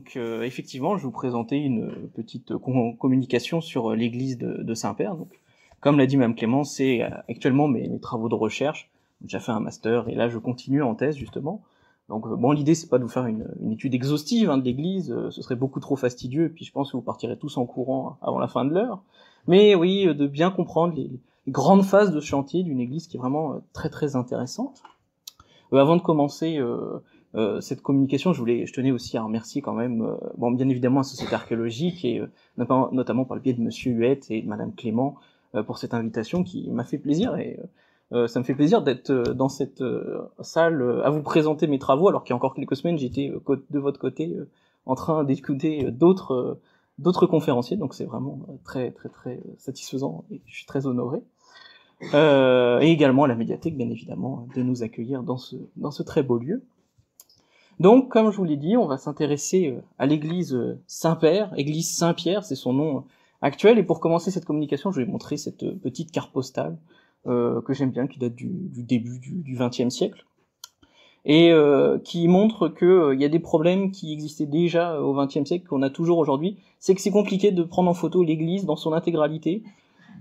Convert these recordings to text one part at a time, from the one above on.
Donc effectivement, je vais vous présenter une petite communication sur l'église de Saint-Père. Donc, comme l'a dit Mme Clément, c'est actuellement mes travaux de recherche. J'ai déjà fait un master et là je continue en thèse justement. Donc bon, l'idée c'est pas de vous faire une étude exhaustive de l'église, ce serait beaucoup trop fastidieux et puis je pense que vous partirez tous en courant avant la fin de l'heure. Mais oui, de bien comprendre les grandes phases de chantier d'une église qui est vraiment très très intéressante. Avant de commencer cette communication, je tenais aussi à remercier quand même, bien évidemment la Société archéologique et notamment par le biais de Monsieur Huette et de Madame Clément pour cette invitation qui m'a fait plaisir et ça me fait plaisir d'être dans cette salle à vous présenter mes travaux alors qu'il y a encore quelques semaines j'étais de votre côté en train d'écouter d'autres conférenciers, donc c'est vraiment très très très satisfaisant et je suis très honoré. Et également à la médiathèque, bien évidemment, de nous accueillir dans ce très beau lieu. Donc, comme je vous l'ai dit, on va s'intéresser à l'église Saint-Père, église Saint-Pierre, c'est son nom actuel. Et pour commencer cette communication, je vais montrer cette petite carte postale que j'aime bien, qui date du début du XXe siècle, et qui montre que y a des problèmes qui existaient déjà au XXe siècle, qu'on a toujours aujourd'hui. C'est que c'est compliqué de prendre en photo l'église dans son intégralité.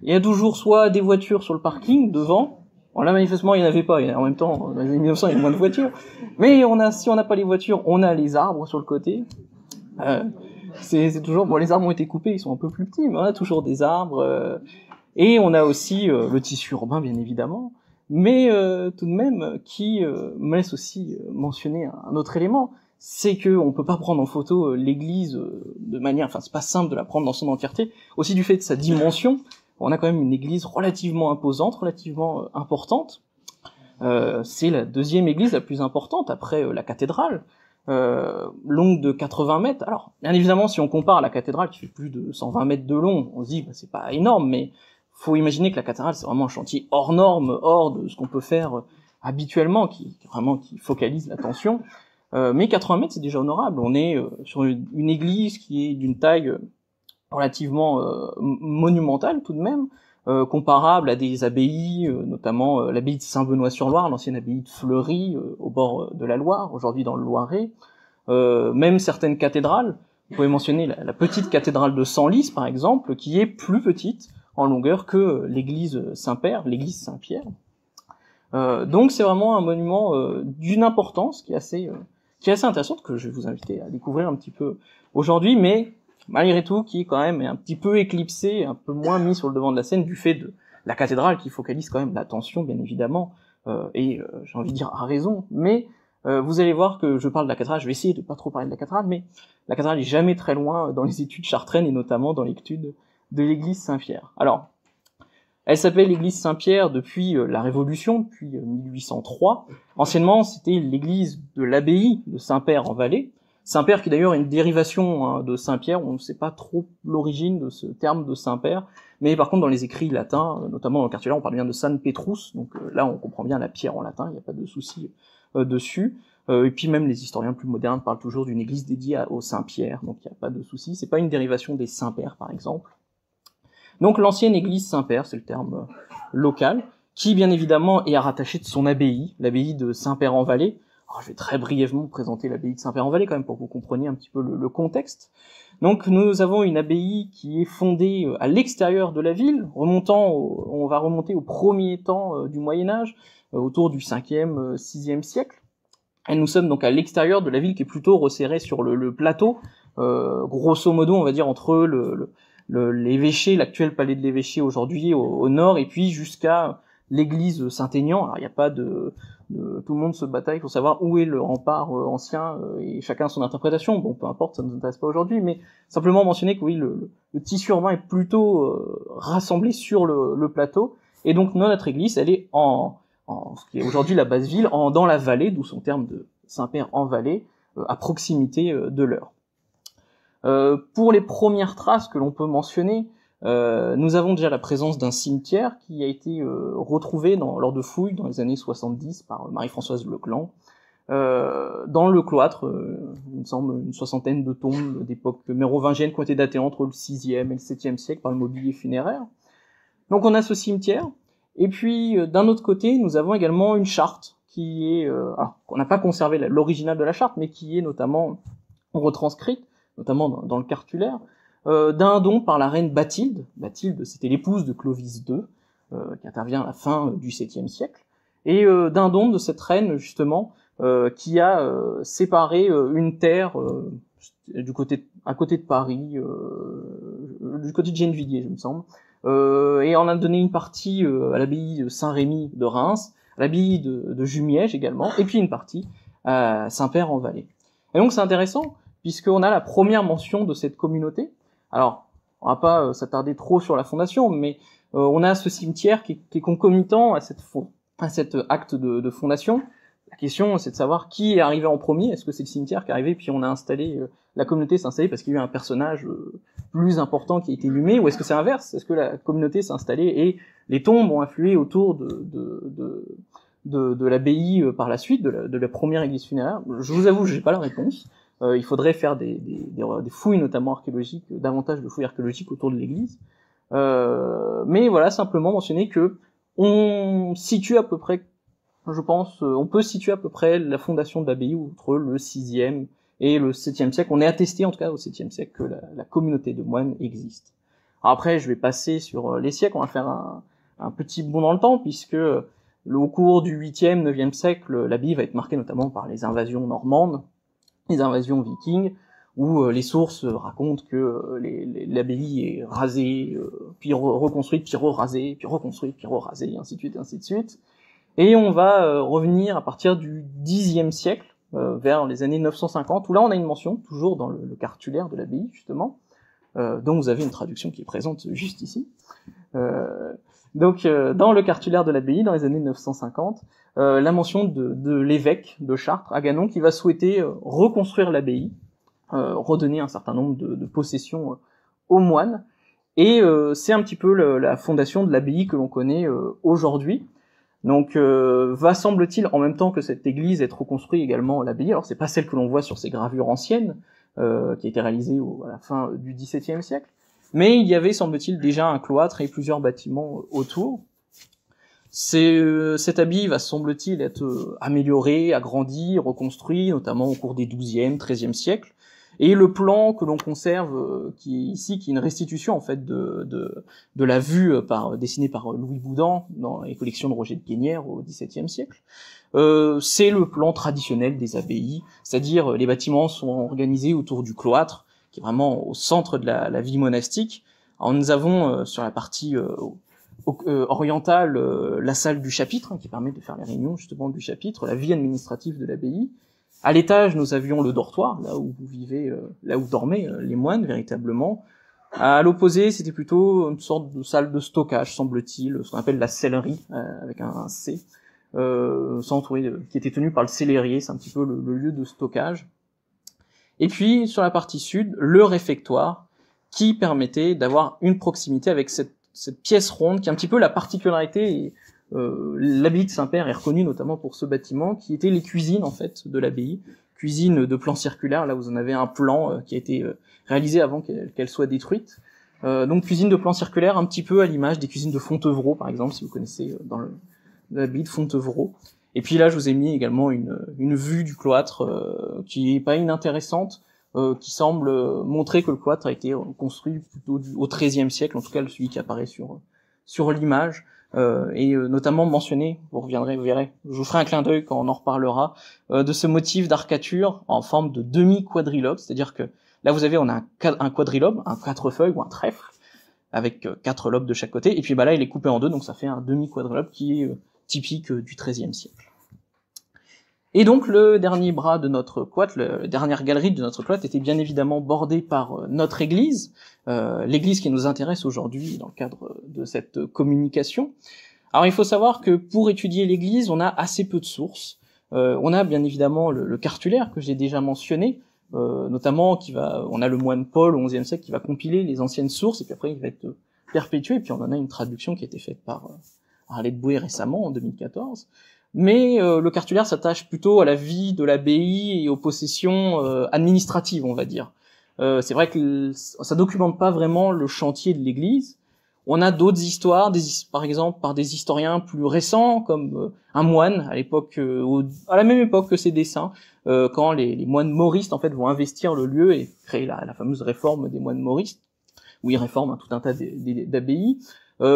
Il y a toujours soit des voitures sur le parking devant. Bon, là manifestement il n'y en avait pas. En même temps, dans les années 1900 il y a moins de voitures. Mais si on n'a pas les voitures, on a les arbres sur le côté. C'est toujours les arbres ont été coupés, ils sont un peu plus petits, mais on a toujours des arbres. Et on a aussi le tissu urbain bien évidemment. Mais tout de même qui me laisse aussi mentionner un autre élément, c'est que on peut pas prendre en photo l'église de manière, c'est pas simple de la prendre dans son entièreté, aussi du fait de sa dimension. On a quand même une église relativement imposante, relativement importante. C'est la deuxième église la plus importante après la cathédrale, longue de 80 mètres. Alors, bien évidemment, si on compare à la cathédrale qui fait plus de 120 mètres de long, on se dit c'est pas énorme, mais faut imaginer que la cathédrale c'est vraiment un chantier hors norme, hors de ce qu'on peut faire habituellement, qui focalise l'attention. Mais 80 mètres c'est déjà honorable. On est sur une église qui est d'une taille relativement monumentale tout de même, comparable à des abbayes, notamment l'abbaye de Saint-Benoît-sur-Loire, l'ancienne abbaye de Fleury, au bord de la Loire, aujourd'hui dans le Loiret, même certaines cathédrales. Vous pouvez mentionner la petite cathédrale de Senlis, par exemple, qui est plus petite en longueur que l'église Saint-Père, l'église Saint-Pierre. Donc c'est vraiment un monument d'une importance qui est assez intéressante, que je vais vous inviter à découvrir un petit peu aujourd'hui, mais malgré tout, qui est quand même un petit peu éclipsé, un peu moins mis sur le devant de la scène du fait de la cathédrale qui focalise quand même l'attention, bien évidemment, et j'ai envie de dire à raison, mais vous allez voir que je parle de la cathédrale, je vais essayer de pas trop parler de la cathédrale, mais la cathédrale est jamais très loin dans les études chartraines et notamment dans l'étude de l'église Saint-Pierre. Alors, elle s'appelle l'église Saint-Pierre depuis la Révolution, depuis 1803. Anciennement, c'était l'église de l'abbaye de Saint-Père en Valais. Saint-Père qui d'ailleurs est une dérivation de Saint-Pierre, on ne sait pas trop l'origine de ce terme de Saint-Père, mais par contre dans les écrits latins, notamment dans le quartier là, on parle bien de San Petrus, donc là on comprend bien la pierre en latin, il n'y a pas de souci dessus. Et puis même les historiens plus modernes parlent toujours d'une église dédiée au Saint-Pierre, donc il n'y a pas de souci, c'est pas une dérivation des Saint-Pères par exemple. Donc l'ancienne église Saint-Père, c'est le terme local, qui bien évidemment est rattaché de son abbaye, l'abbaye de Saint-Père-en-Valais. Alors, je vais très brièvement présenter l'abbaye de Saint-Père-en-Valais quand même pour que vous compreniez un petit peu le contexte. Donc nous avons une abbaye qui est fondée à l'extérieur de la ville, on va remonter au premier temps du Moyen-Âge, autour du 5e, 6e siècle. Et nous sommes donc à l'extérieur de la ville qui est plutôt resserrée sur le plateau, grosso modo on va dire entre l'évêché, l'actuel palais de l'évêché aujourd'hui au nord, et puis jusqu'à l'église Saint-Aignan. Alors il n'y a pas tout le monde se bataille pour savoir où est le rempart ancien, et chacun a son interprétation. Bon, peu importe, ça ne nous intéresse pas aujourd'hui, mais simplement mentionner que oui, le tissu urbain est plutôt rassemblé sur le plateau, et donc notre église, elle est ce qui est aujourd'hui la basse ville, dans la vallée, d'où son terme de Saint-Père en Valais, à proximité de l'Eure. Pour les premières traces que l'on peut mentionner, nous avons déjà la présence d'un cimetière qui a été retrouvé lors de fouilles dans les années 70 par Marie-Françoise Leclan. Dans le cloître, il me semble une soixantaine de tombes d'époque mérovingienne qui ont été datées entre le 6e et le 7e siècle par le mobilier funéraire. Donc on a ce cimetière, et puis d'un autre côté, nous avons également une charte qui est... alors, on n'a pas conservé l'original de la charte, mais qui est notamment retranscrite notamment dans le cartulaire, d'un don par la reine Bathilde. Bathilde, c'était l'épouse de Clovis II, qui intervient à la fin du 7e siècle, et d'un don de cette reine, justement, qui a séparé une terre à côté de Paris, du côté de Gennevilliers, je me semble, et on a donné une partie à l'abbaye Saint-Rémy de Reims, à l'abbaye de Jumièges également, et puis une partie à Saint-Père-en-Vallée. Et donc c'est intéressant, puisqu'on a la première mention de cette communauté. Alors, on va pas s'attarder trop sur la fondation, mais on a ce cimetière qui est concomitant à cet acte de fondation. La question, c'est de savoir qui est arrivé en premier. Est-ce que c'est le cimetière qui est arrivé, puis on a installé, la communauté s'est installée parce qu'il y a eu un personnage plus important qui a été inhumé, ou est-ce que c'est l'inverse? Est-ce que la communauté s'est installée et les tombes ont afflué autour de l'abbaye par la suite, de la première église funéraire? Je vous avoue, j'ai pas la réponse. Il faudrait faire des fouilles, notamment archéologiques, davantage de fouilles archéologiques autour de l'église. Mais voilà, simplement mentionner que on situe à peu près, je pense, on peut situer à peu près la fondation de l'abbaye entre le 6e et le 7e siècle. On est attesté, en tout cas, au 7e siècle, que la communauté de moines existe. Alors après, je vais passer sur les siècles, on va faire un petit bond dans le temps, puisque au cours du 8e, 9e siècle, l'abbaye va être marquée notamment par les invasions normandes, les invasions vikings, où les sources racontent que l'abbaye est rasée, puis reconstruite, puis re-rasée, puis reconstruite, puis re-rasée, et ainsi de suite, et ainsi de suite. Et on va revenir à partir du 10e siècle, vers les années 950, où là on a une mention, toujours dans le cartulaire de l'abbaye, justement, dont vous avez une traduction qui est présente juste ici. Donc dans le cartulaire de l'abbaye, dans les années 950, la mention de l'évêque de Chartres, Aganon, qui va souhaiter reconstruire l'abbaye, redonner un certain nombre de possessions aux moines, et c'est un petit peu la fondation de l'abbaye que l'on connaît aujourd'hui. Donc va, semble-t-il, en même temps que cette église, être reconstruite également l'abbaye. Alors c'est pas celle que l'on voit sur ces gravures anciennes, qui a été réalisée à la fin du XVIIe siècle, mais il y avait, semble-t-il, déjà un cloître et plusieurs bâtiments autour. Cette abbaye va, semble-t-il, être améliorée, agrandie, reconstruite, notamment au cours des XIIe, XIIIe siècles. Et le plan que l'on conserve, qui est ici, qui est une restitution en fait de la vue dessinée par Louis Boudin dans les collections de Roger de Guénière au XVIIe siècle, c'est le plan traditionnel des abbayes, c'est-à-dire les bâtiments sont organisés autour du cloître, qui est vraiment au centre de la vie monastique. Alors nous avons sur la partie orientale la salle du chapitre, qui permet de faire les réunions justement du chapitre, la vie administrative de l'abbaye. À l'étage, nous avions le dortoir, là où là où dormaient les moines véritablement. À l'opposé, c'était plutôt une sorte de salle de stockage, semble-t-il, ce qu'on appelle la cellerie, avec un C, qui était tenu par le cellérier, c'est un petit peu le lieu de stockage. Et puis, sur la partie sud, le réfectoire, qui permettait d'avoir une proximité avec cette pièce ronde, qui est un petit peu la particularité. L'abbaye de Saint-Père est reconnue notamment pour ce bâtiment, qui était les cuisines en fait de l'abbaye, cuisine de plan circulaire. Là, vous en avez un plan qui a été réalisé avant qu'elle soit détruite. Donc cuisine de plan circulaire, un petit peu à l'image des cuisines de Fontevraud, par exemple, si vous connaissez dans l'abbaye de Fontevraud. Et puis là, je vous ai mis également une vue du cloître qui est pas inintéressante, qui semble montrer que le cloître a été construit plutôt au XIIIe siècle, en tout cas celui qui apparaît sur l'image. Et notamment mentionné, vous reviendrez, vous verrez, je vous ferai un clin d'œil quand on en reparlera, de ce motif d'arcature en forme de demi-quadrilobe, c'est-à-dire que là on a un quadrilobe, un 4 feuilles ou un trèfle, avec 4 lobes de chaque côté, et puis là il est coupé en deux, donc ça fait un demi-quadrilobe qui est typique du XIIIe siècle. Et donc le dernier bras de notre cloître, la dernière galerie de notre cloître était bien évidemment bordée par notre église, l'église qui nous intéresse aujourd'hui dans le cadre de cette communication. Alors il faut savoir que pour étudier l'église, on a assez peu de sources. On a bien évidemment le cartulaire que j'ai déjà mentionné, notamment on a le moine Paul au XIe siècle qui va compiler les anciennes sources, et puis après il va être perpétué, et puis on en a une traduction qui a été faite par Arlette Boué récemment, en 2014. Mais le cartulaire s'attache plutôt à la vie de l'abbaye et aux possessions administratives, on va dire. C'est vrai que ça documente pas vraiment le chantier de l'église. On a d'autres histoires, par exemple par des historiens plus récents, comme un moine à l'époque, à la même époque que ces dessins, quand les moines mauristes en fait vont investir le lieu et créer la fameuse réforme des moines mauristes, où ils réforment tout un tas d'abbayes,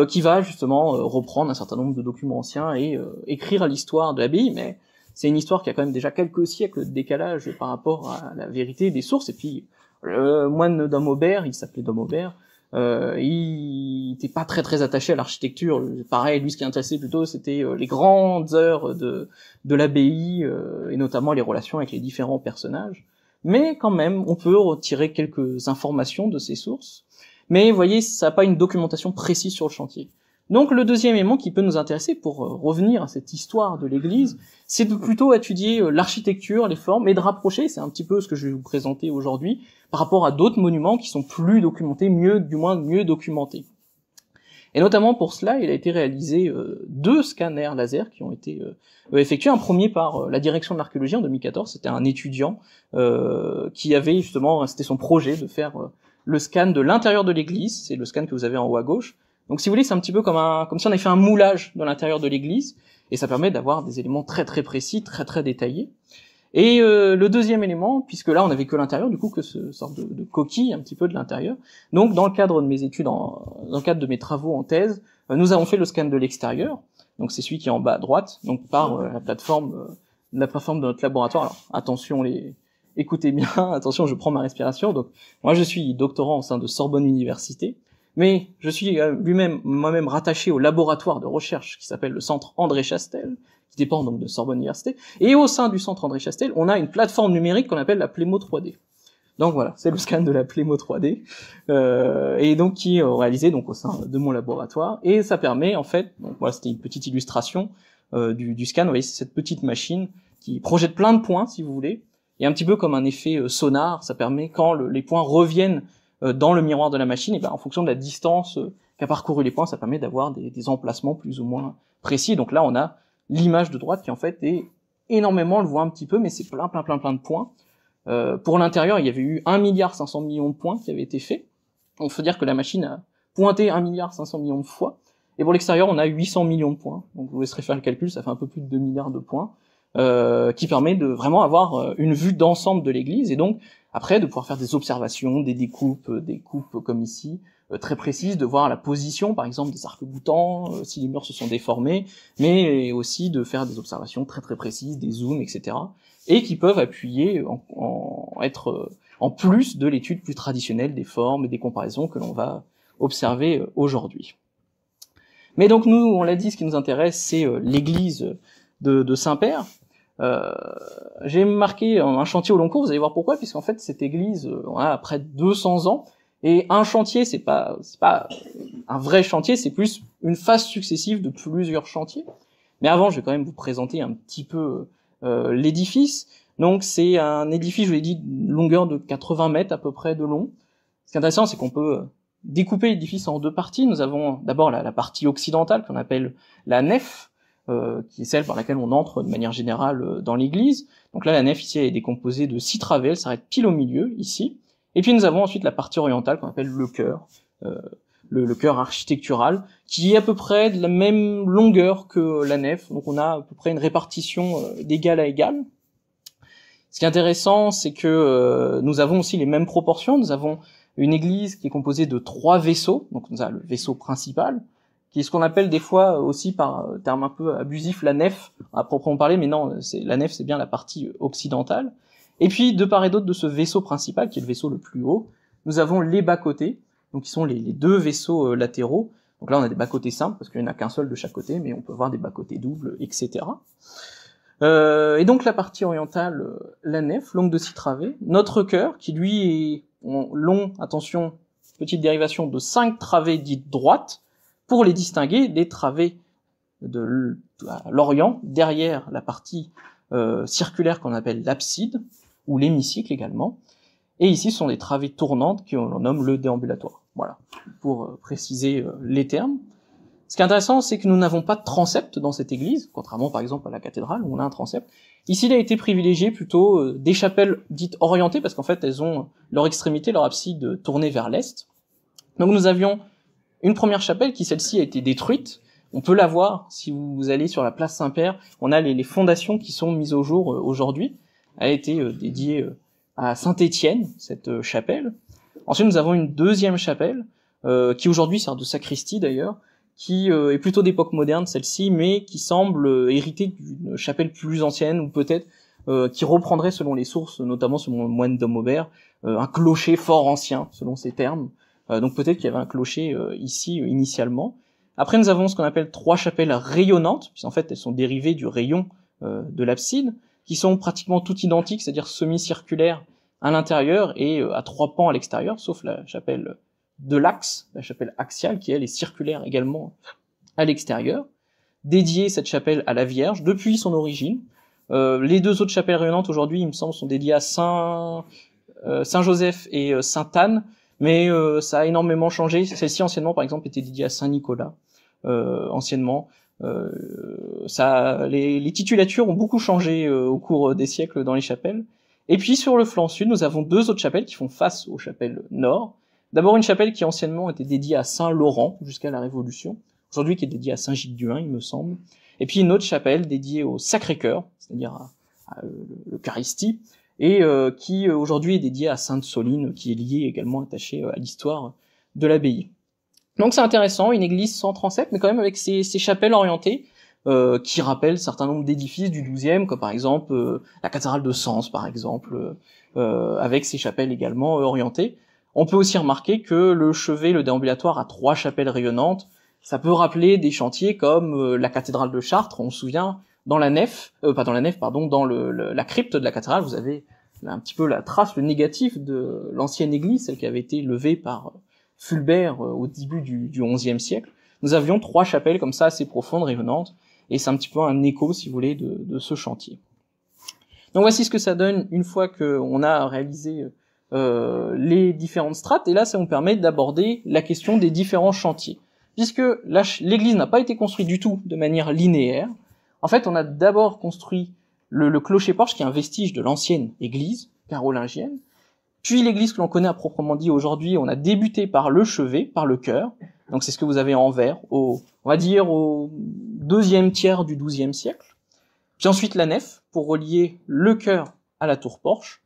qui va justement reprendre un certain nombre de documents anciens et écrire l'histoire de l'abbaye, mais c'est une histoire qui a quand même déjà quelques siècles de décalage par rapport à la vérité des sources. Et puis le moine Dom Aubert, il s'appelait Dom Aubert, il n'était pas très attaché à l'architecture. Pareil, lui, ce qui intéressait plutôt, c'était les grandes heures de l'abbaye, et notamment les relations avec les différents personnages. Mais quand même, on peut retirer quelques informations de ces sources. Mais vous voyez, ça n'a pas une documentation précise sur le chantier. Donc le deuxième élément qui peut nous intéresser pour revenir à cette histoire de l'église, c'est de plutôt étudier l'architecture, les formes, et de rapprocher, c'est un petit peu ce que je vais vous présenter aujourd'hui, par rapport à d'autres monuments qui sont plus documentés, mieux documentés. Et notamment pour cela, il a été réalisé 2 scanners laser qui ont été effectués. Un premier par la direction de l'archéologie en 2014, c'était un étudiant qui avait justement, c'était son projet de faire le scan de l'intérieur de l'église, c'est le scan que vous avez en haut à gauche. Donc si vous voulez, c'est un petit peu comme si on avait fait un moulage dans l'intérieur de l'église, et ça permet d'avoir des éléments très précis, très détaillés. Et le deuxième élément, puisque là on n'avait que l'intérieur, du coup que ce sorte de coquille un petit peu de l'intérieur. Donc dans le cadre de mes études, dans le cadre de mes travaux en thèse, nous avons fait le scan de l'extérieur. Donc c'est celui qui est en bas à droite, donc par la plateforme de notre laboratoire. Alors attention écoutez bien, attention, je prends ma respiration. Donc moi je suis doctorant au sein de Sorbonne Université. Mais je suis moi-même rattaché au laboratoire de recherche qui s'appelle le Centre André Chastel, qui dépend donc de Sorbonne Université. Et au sein du Centre André Chastel, on a une plateforme numérique qu'on appelle la Plémo 3D. Donc voilà, c'est le scan de la Plémo 3D, et donc qui est réalisé donc au sein de mon laboratoire. Et ça permet en fait, donc voilà, c'était une petite illustration du scan. Vous voyez, c'est cette petite machine qui projette plein de points, si vous voulez, et un petit peu comme un effet sonar. Ça permet quand les points reviennent dans le miroir de la machine, et ben en fonction de la distance qu'a parcouru les points, ça permet d'avoir des emplacements plus ou moins précis. Donc là, on a l'image de droite qui en fait est énormément, on le voit un petit peu, mais c'est plein de points. Pour l'intérieur, il y avait eu 1,5 milliard de points qui avaient été faits. Donc, faut dire que la machine a pointé 1,5 milliard de fois. Et pour l'extérieur, on a 800 millions de points. Donc, vous laisserez faire le calcul, ça fait un peu plus de 2 milliards de points, qui permet de vraiment avoir une vue d'ensemble de l'église, et donc après de pouvoir faire des observations, des coupes comme ici, très précises, de voir la position, par exemple, des arcs-boutants, si les murs se sont déformés, mais aussi de faire des observations très précises, des zooms, etc., et qui peuvent appuyer être en plus de l'étude plus traditionnelle des formes et des comparaisons que l'on va observer aujourd'hui. Mais donc nous, on l'a dit, ce qui nous intéresse, c'est l'église de Saint-Père. J'ai marqué un chantier au long cours, vous allez voir pourquoi, puisqu'en fait cette église, on a près de 200 ans, et un chantier, c'est pas un vrai chantier, c'est plus une phase successive de plusieurs chantiers. Mais avant, je vais quand même vous présenter un petit peu l'édifice. Donc c'est un édifice, je vous l'ai dit, d'une longueur de 80 mètres à peu près de long. Ce qui est intéressant, c'est qu'on peut découper l'édifice en 2 parties. Nous avons d'abord la partie occidentale qu'on appelle la nef, qui est celle par laquelle on entre de manière générale dans l'église. Donc là, la nef ici est décomposée de 6 travées, elle s'arrête pile au milieu ici. Et puis nous avons ensuite la partie orientale qu'on appelle le chœur, le chœur architectural, qui est à peu près de la même longueur que la nef. Donc on a à peu près une répartition d'égal à égal. Ce qui est intéressant, c'est que nous avons aussi les mêmes proportions. Nous avons une église qui est composée de 3 vaisseaux. Donc nous avons le vaisseau principal, qui est ce qu'on appelle des fois aussi par terme un peu abusif la nef, à proprement parler, mais non, la nef c'est bien la partie occidentale. Et puis de part et d'autre de ce vaisseau principal, qui est le vaisseau le plus haut, nous avons les bas-côtés, donc qui sont les 2 vaisseaux latéraux. Donc là on a des bas-côtés simples, parce qu'il n'y en a qu'un seul de chaque côté, mais on peut avoir des bas-côtés doubles, etc. Et donc la partie orientale, la nef, longue de 6 travées, notre chœur, qui lui est long, attention, petite dérivation, de 5 travées dites droites, pour les distinguer des travées de l'Orient, derrière la partie circulaire qu'on appelle l'abside, ou l'hémicycle également. Et ici, ce sont des travées tournantes qu'on nomme le déambulatoire. Voilà, pour préciser les termes. Ce qui est intéressant, c'est que nous n'avons pas de transept dans cette église, contrairement par exemple à la cathédrale, où on a un transept. Ici, il a été privilégié plutôt des chapelles dites orientées, parce qu'en fait, elles ont leur extrémité, leur abside tournée vers l'est. Donc nous avions une première chapelle qui, celle-ci, a été détruite. On peut la voir si vous allez sur la place Saint-Père. On a les fondations qui sont mises au jour aujourd'hui. Elle a été dédiée à Saint-Étienne, cette chapelle. Ensuite, nous avons une deuxième chapelle, qui aujourd'hui sert de sacristie d'ailleurs, qui est plutôt d'époque moderne, celle-ci, mais qui semble hériter d'une chapelle plus ancienne, ou peut-être qui reprendrait, selon les sources, notamment selon le moine d'Aumobert, un clocher fort ancien, selon ces termes. Donc peut-être qu'il y avait un clocher ici initialement. Après, nous avons ce qu'on appelle 3 chapelles rayonnantes, puisqu'en fait, elles sont dérivées du rayon de l'abside, qui sont pratiquement toutes identiques, c'est-à-dire semi-circulaires à l'intérieur et à 3 pans à l'extérieur, sauf la chapelle de l'axe, la chapelle axiale, qui elle est circulaire également à l'extérieur, dédiée cette chapelle à la Vierge depuis son origine. Les 2 autres chapelles rayonnantes aujourd'hui, il me semble, sont dédiées à Saint Joseph et Sainte Anne, mais ça a énormément changé. Celle-ci anciennement, par exemple, était dédiée à Saint Nicolas. Anciennement, les titulatures ont beaucoup changé au cours des siècles dans les chapelles. Et puis sur le flanc sud, nous avons 2 autres chapelles qui font face aux chapelles nord. D'abord une chapelle qui anciennement était dédiée à Saint Laurent jusqu'à la Révolution, aujourd'hui qui est dédiée à Saint Gilles d'Huin, il me semble. Et puis une autre chapelle dédiée au Sacré-Cœur, c'est-à-dire à l'Eucharistie, et qui aujourd'hui est dédiée à Sainte Soline, qui est liée également attachée à l'histoire de l'abbaye. Donc c'est intéressant, une église sans transept, mais quand même avec ces chapelles orientées, qui rappellent un certain nombre d'édifices du XIIe, comme par exemple la cathédrale de Sens, par exemple, avec ses chapelles également orientées. On peut aussi remarquer que le chevet, le déambulatoire, a 3 chapelles rayonnantes. Ça peut rappeler des chantiers comme la cathédrale de Chartres. On se souvient, dans la nef, dans la crypte de la cathédrale, vous avez un petit peu la trace, le négatif de l'ancienne église, celle qui avait été levée par Fulbert au début du XIe siècle. Nous avions 3 chapelles comme ça, assez profondes, rayonnantes, et c'est un petit peu un écho, si vous voulez, de ce chantier. Donc voici ce que ça donne une fois qu'on a réalisé les différentes strates, et là ça nous permet d'aborder la question des différents chantiers. Puisque l'église n'a pas été construite du tout de manière linéaire, en fait on a d'abord construit le clocher-porche, qui est un vestige de l'ancienne église carolingienne, puis l'église que l'on connaît à proprement dit aujourd'hui, on a débuté par le chevet, par le chœur, donc c'est ce que vous avez en vert, on va dire au 2e tiers du XIIe siècle, puis ensuite la nef, pour relier le chœur à la tour-porche,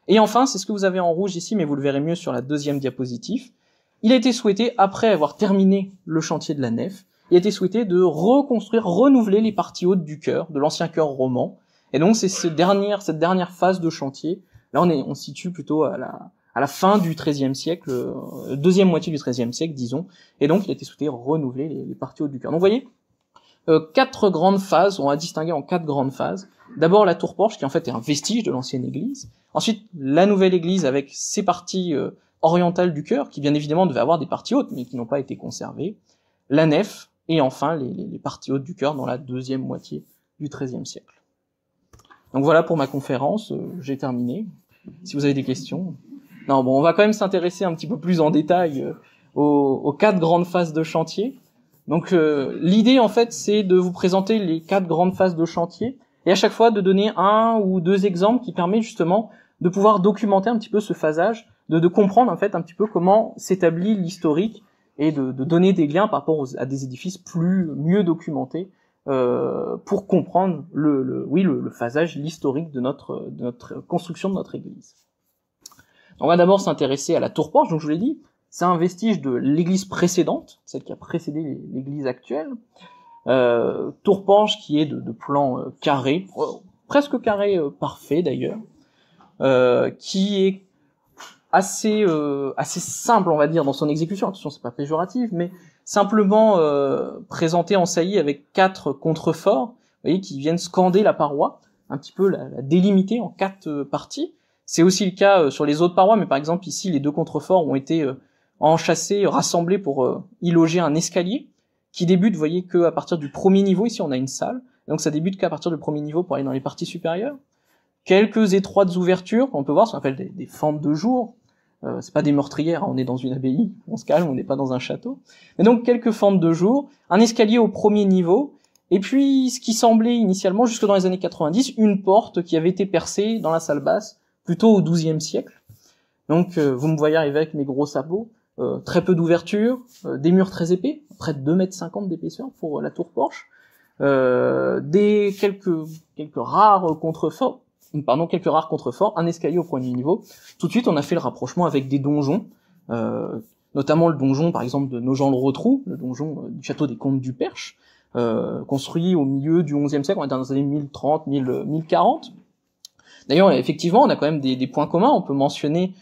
et enfin, c'est ce que vous avez en rouge ici, mais vous le verrez mieux sur la 2e diapositive, il a été souhaité, après avoir terminé le chantier de la nef, il a été souhaité de reconstruire, renouveler les parties hautes du chœur, de l'ancien chœur roman, et donc c'est cette dernière phase de chantier. Là on se situe plutôt à la fin du XIIIe siècle, deuxième moitié du XIIIe siècle, disons, et donc il a été souhaité renouveler les parties hautes du chœur. Donc vous voyez, 4 grandes phases, on va distinguer en 4 grandes phases. D'abord la tour-porche, qui en fait est un vestige de l'ancienne église. Ensuite, la nouvelle église avec ses parties orientales du chœur, qui bien évidemment devaient avoir des parties hautes, mais qui n'ont pas été conservées. La nef, et enfin les parties hautes du chœur dans la 2e moitié du XIIIe siècle. Donc voilà pour ma conférence, j'ai terminé. Si vous avez des questions... Non, bon, on va quand même s'intéresser un petit peu plus en détail aux 4 grandes phases de chantier. Donc l'idée en fait c'est de vous présenter les 4 grandes phases de chantier et à chaque fois de donner 1 ou 2 exemples qui permettent justement de pouvoir documenter un petit peu ce phasage, de comprendre en fait un petit peu comment s'établit l'historique et de donner des liens par rapport à des édifices mieux documentés pour comprendre le phasage, l'historique de notre construction de notre église. On va d'abord s'intéresser à la tour-porche, donc je vous l'ai dit, c'est un vestige de l'église précédente, celle qui a précédé l'église actuelle. Tour-porche qui est de plan carré, presque carré parfait d'ailleurs, qui est assez simple, on va dire, dans son exécution. Attention, c'est pas péjoratif, mais simplement présenté en saillie avec 4 contreforts, vous voyez, qui viennent scander la paroi, un petit peu la délimiter en 4 parties. C'est aussi le cas sur les autres parois, mais par exemple ici, les 2 contreforts ont été enchâssés, rassemblés pour y loger un escalier qui débute, vous voyez, qu'à partir du 1er niveau. Ici, on a une salle, donc ça débute qu'à partir du 1er niveau pour aller dans les parties supérieures. Quelques étroites ouvertures, on peut voir, ce qu'on appelle des fentes de jour. C'est pas des meurtrières, hein, on est dans une abbaye, on se calme, on n'est pas dans un château. Mais donc quelques fentes de jour, un escalier au 1er niveau, et puis ce qui semblait initialement, jusque dans les années 90, une porte qui avait été percée dans la salle basse, plutôt au XIIe siècle. Donc vous me voyez arriver avec mes gros sabots. très peu d'ouverture, des murs très épais, près de 2,50 m d'épaisseur pour la tour porche, quelques rares contreforts, un escalier au premier niveau. Tout de suite, on a fait le rapprochement avec des donjons, notamment le donjon, par exemple, de Nogent-le-Rotrou, le donjon du château des Comtes du Perche, construit au milieu du XIe siècle, on est dans les années 1030, 1040. D'ailleurs, effectivement, on a quand même des points communs. On peut mentionner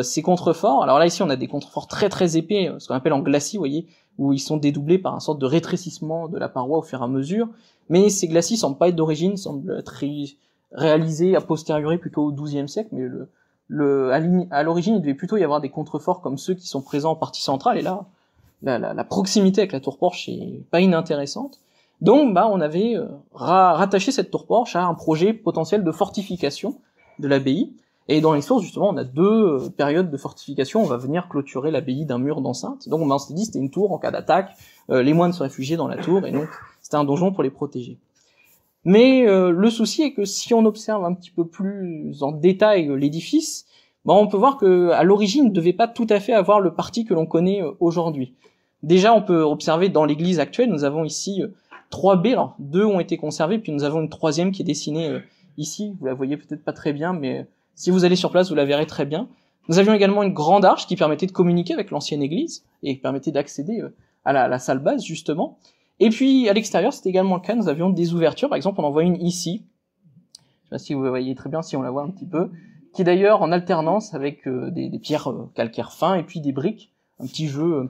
ces contreforts. Alors là, ici, on a des contreforts très très épais, ce qu'on appelle en glacis, vous voyez, où ils sont dédoublés par un sorte de rétrécissement de la paroi au fur et à mesure. Mais ces glacis semblent pas être d'origine, semblent être réalisés a posteriori plutôt au XIIe siècle. Mais à l'origine, il devait plutôt y avoir des contreforts comme ceux qui sont présents en partie centrale. Et là, la proximité avec la tour porche est pas inintéressante. Donc, on avait rattaché cette tour porche à un projet potentiel de fortification de l'abbaye. Et dans les sources, justement, on a deux périodes de fortification. On va venir clôturer l'abbaye d'un mur d'enceinte. Donc, on s'était dit c'était une tour en cas d'attaque. Les moines se réfugiaient dans la tour, et donc c'était un donjon pour les protéger. Mais le souci est que si on observe un petit peu plus en détail l'édifice, on peut voir que à l'origine, il ne devait pas tout à fait avoir le parti que l'on connaît aujourd'hui. Déjà, on peut observer dans l'église actuelle, nous avons ici 3 baies, alors 2 ont été conservées, puis nous avons une 3e qui est dessinée ici, vous la voyez peut-être pas très bien, mais si vous allez sur place, vous la verrez très bien. Nous avions également une grande arche qui permettait de communiquer avec l'ancienne église, et qui permettait d'accéder à la salle basse, justement. Et puis, à l'extérieur, c'était également le cas, nous avions des ouvertures, par exemple, on en voit une ici, je sais pas si vous voyez très bien, si on la voit un petit peu, qui est d'ailleurs en alternance avec des pierres calcaires fins, et puis des briques, un petit jeu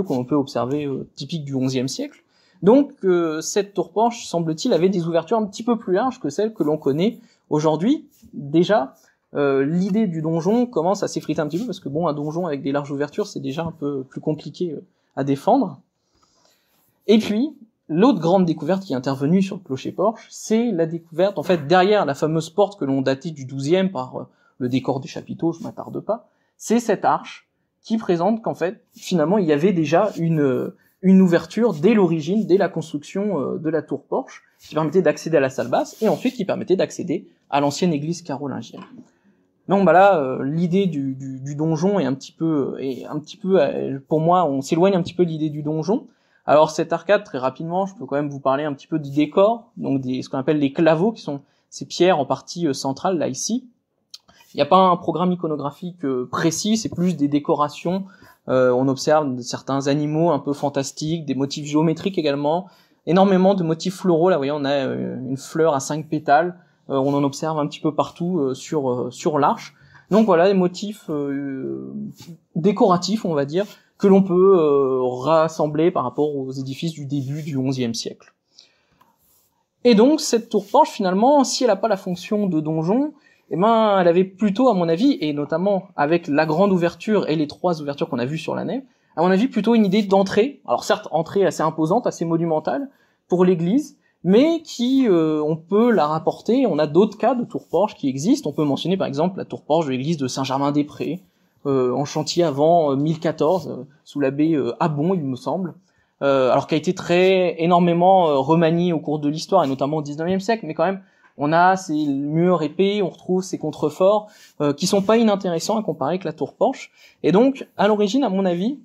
qu'on peut observer typique du XIe siècle. Donc cette tour porche, semble-t-il, avait des ouvertures un petit peu plus larges que celles que l'on connaît aujourd'hui. Déjà, l'idée du donjon commence à s'effriter un petit peu, parce que un donjon avec des larges ouvertures, c'est déjà un peu plus compliqué à défendre. Et puis, l'autre grande découverte qui est intervenue sur le clocher-porche, c'est la découverte, en fait, derrière la fameuse porte que l'on datait du XIIe par le décor des chapiteaux, je m'attarde pas, c'est cette arche qui présente qu'en fait, finalement, il y avait déjà une ouverture dès l'origine, dès la construction de la tour porche, qui permettait d'accéder à la salle basse, et ensuite qui permettait d'accéder à l'ancienne église carolingienne. Donc là, l'idée du donjon est un petit peu, pour moi, on s'éloigne un petit peu de l'idée du donjon. Alors cette arcade, très rapidement, je peux quand même vous parler un petit peu du décor, donc ce qu'on appelle les claveaux, qui sont ces pierres en partie centrale, là, ici. Il n'y a pas un programme iconographique précis, c'est plus des décorations. On observe certains animaux un peu fantastiques, des motifs géométriques également, énormément de motifs floraux. Là, vous voyez, on a une fleur à 5 pétales. On en observe un petit peu partout sur l'arche. Donc voilà, des motifs décoratifs, on va dire, que l'on peut rassembler par rapport aux édifices du début du XIe siècle. Et donc cette tour porche, finalement, si elle n'a pas la fonction de donjon, elle avait plutôt, à mon avis, et notamment avec la grande ouverture et les 3 ouvertures qu'on a vues sur la nef, à mon avis, plutôt une idée d'entrée. Alors certes, entrée assez imposante, assez monumentale pour l'église, mais qui, on peut la rapporter. On a d'autres cas de tour porche qui existent. On peut mentionner par exemple la tour porche de l'église de Saint-Germain-des-Prés, en chantier avant 1014, sous l'abbé Abon, il me semble. Alors qui a été énormément remanié au cours de l'histoire, et notamment au XIXe siècle, mais quand même, on a ces murs épais, on retrouve ces contreforts qui sont pas inintéressants à comparer avec la tour porche. Et donc, à l'origine, à mon avis,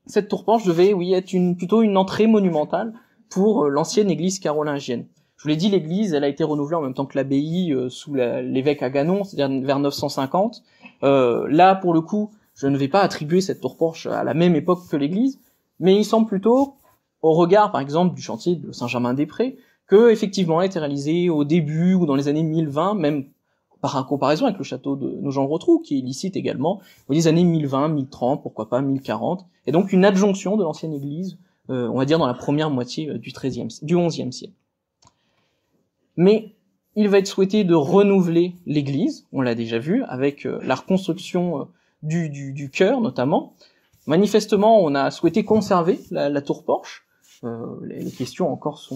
cette tour porche devait, être plutôt une entrée monumentale pour l'ancienne église carolingienne. Je vous l'ai dit, l'église, elle a été renouvelée en même temps que l'abbaye sous l'évêque Aganon, c'est-à-dire vers 950. Là, pour le coup, je ne vais pas attribuer cette tour porche à la même époque que l'église, mais il semble plutôt, au regard, par exemple, du chantier de Saint-Germain-des-Prés, que effectivement elle a été réalisée au début ou dans les années 1020, même par comparaison avec le château de Nogent-le-Rotrou, qui est licite également, aux les années 1020, 1030, pourquoi pas 1040, et donc une adjonction de l'ancienne église, on va dire dans la première moitié du XIe siècle. Mais il va être souhaité de renouveler l'église, on l'a déjà vu, avec la reconstruction du chœur notamment. Manifestement, on a souhaité conserver la tour porche. Les questions encore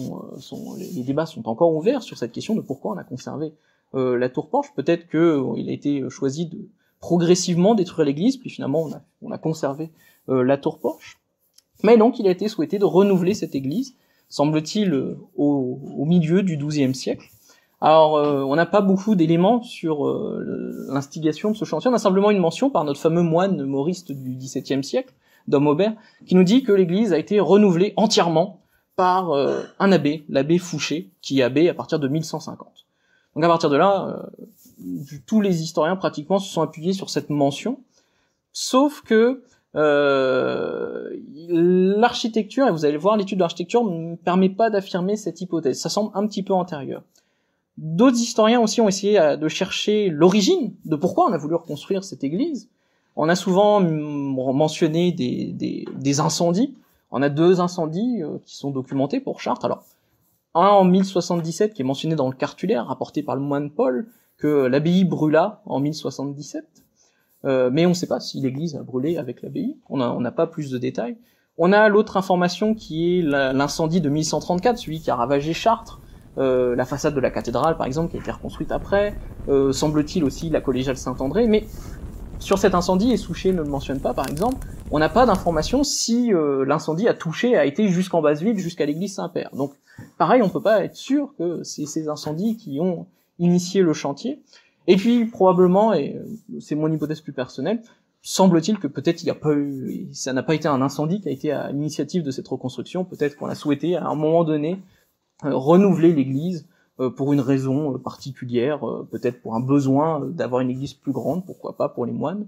les débats sont encore ouverts sur cette question de pourquoi on a conservé la tour porche. Peut-être qu'il a été choisi de progressivement détruire l'église, puis finalement on a conservé la tour porche. Mais donc il a été souhaité de renouveler cette église, semble-t-il au milieu du XIIe siècle, Alors, on n'a pas beaucoup d'éléments sur l'instigation de ce chantier. On a simplement une mention par notre fameux moine mauriste du XVIIe siècle, Dom Aubert, qui nous dit que l'église a été renouvelée entièrement par un abbé, l'abbé Fouché, qui est abbé à partir de 1150. Donc à partir de là, tous les historiens pratiquement se sont appuyés sur cette mention, sauf que l'architecture, et vous allez voir, l'étude de l'architecture ne permet pas d'affirmer cette hypothèse. Ça semble un petit peu antérieur. D'autres historiens aussi ont essayé de chercher l'origine de pourquoi on a voulu reconstruire cette église. On a souvent mentionné des incendies. On a 2 incendies qui sont documentés pour Chartres. Alors, un en 1077 qui est mentionné dans le cartulaire, rapporté par le moine Paul, que l'abbaye brûla en 1077. Mais on ne sait pas si l'église a brûlé avec l'abbaye. On n'a pas plus de détails. On a l'autre information qui est l'incendie de 1134, celui qui a ravagé Chartres. La façade de la cathédrale, par exemple, qui a été reconstruite après, semble-t-il aussi la collégiale Saint-André, mais sur cet incendie, et Souchet ne le mentionne pas, par exemple, on n'a pas d'information si l'incendie a été jusqu'en Basse-Ville, jusqu'à l'église Saint-Père. Donc, pareil, on peut pas être sûr que c'est ces incendies qui ont initié le chantier. Et puis, probablement, et c'est mon hypothèse plus personnelle, semble-t-il que peut-être ça n'a pas été un incendie qui a été à l'initiative de cette reconstruction, peut-être qu'on a souhaité, à un moment donné, renouveler l'église pour une raison particulière, peut-être pour un besoin d'avoir une église plus grande, pourquoi pas pour les moines.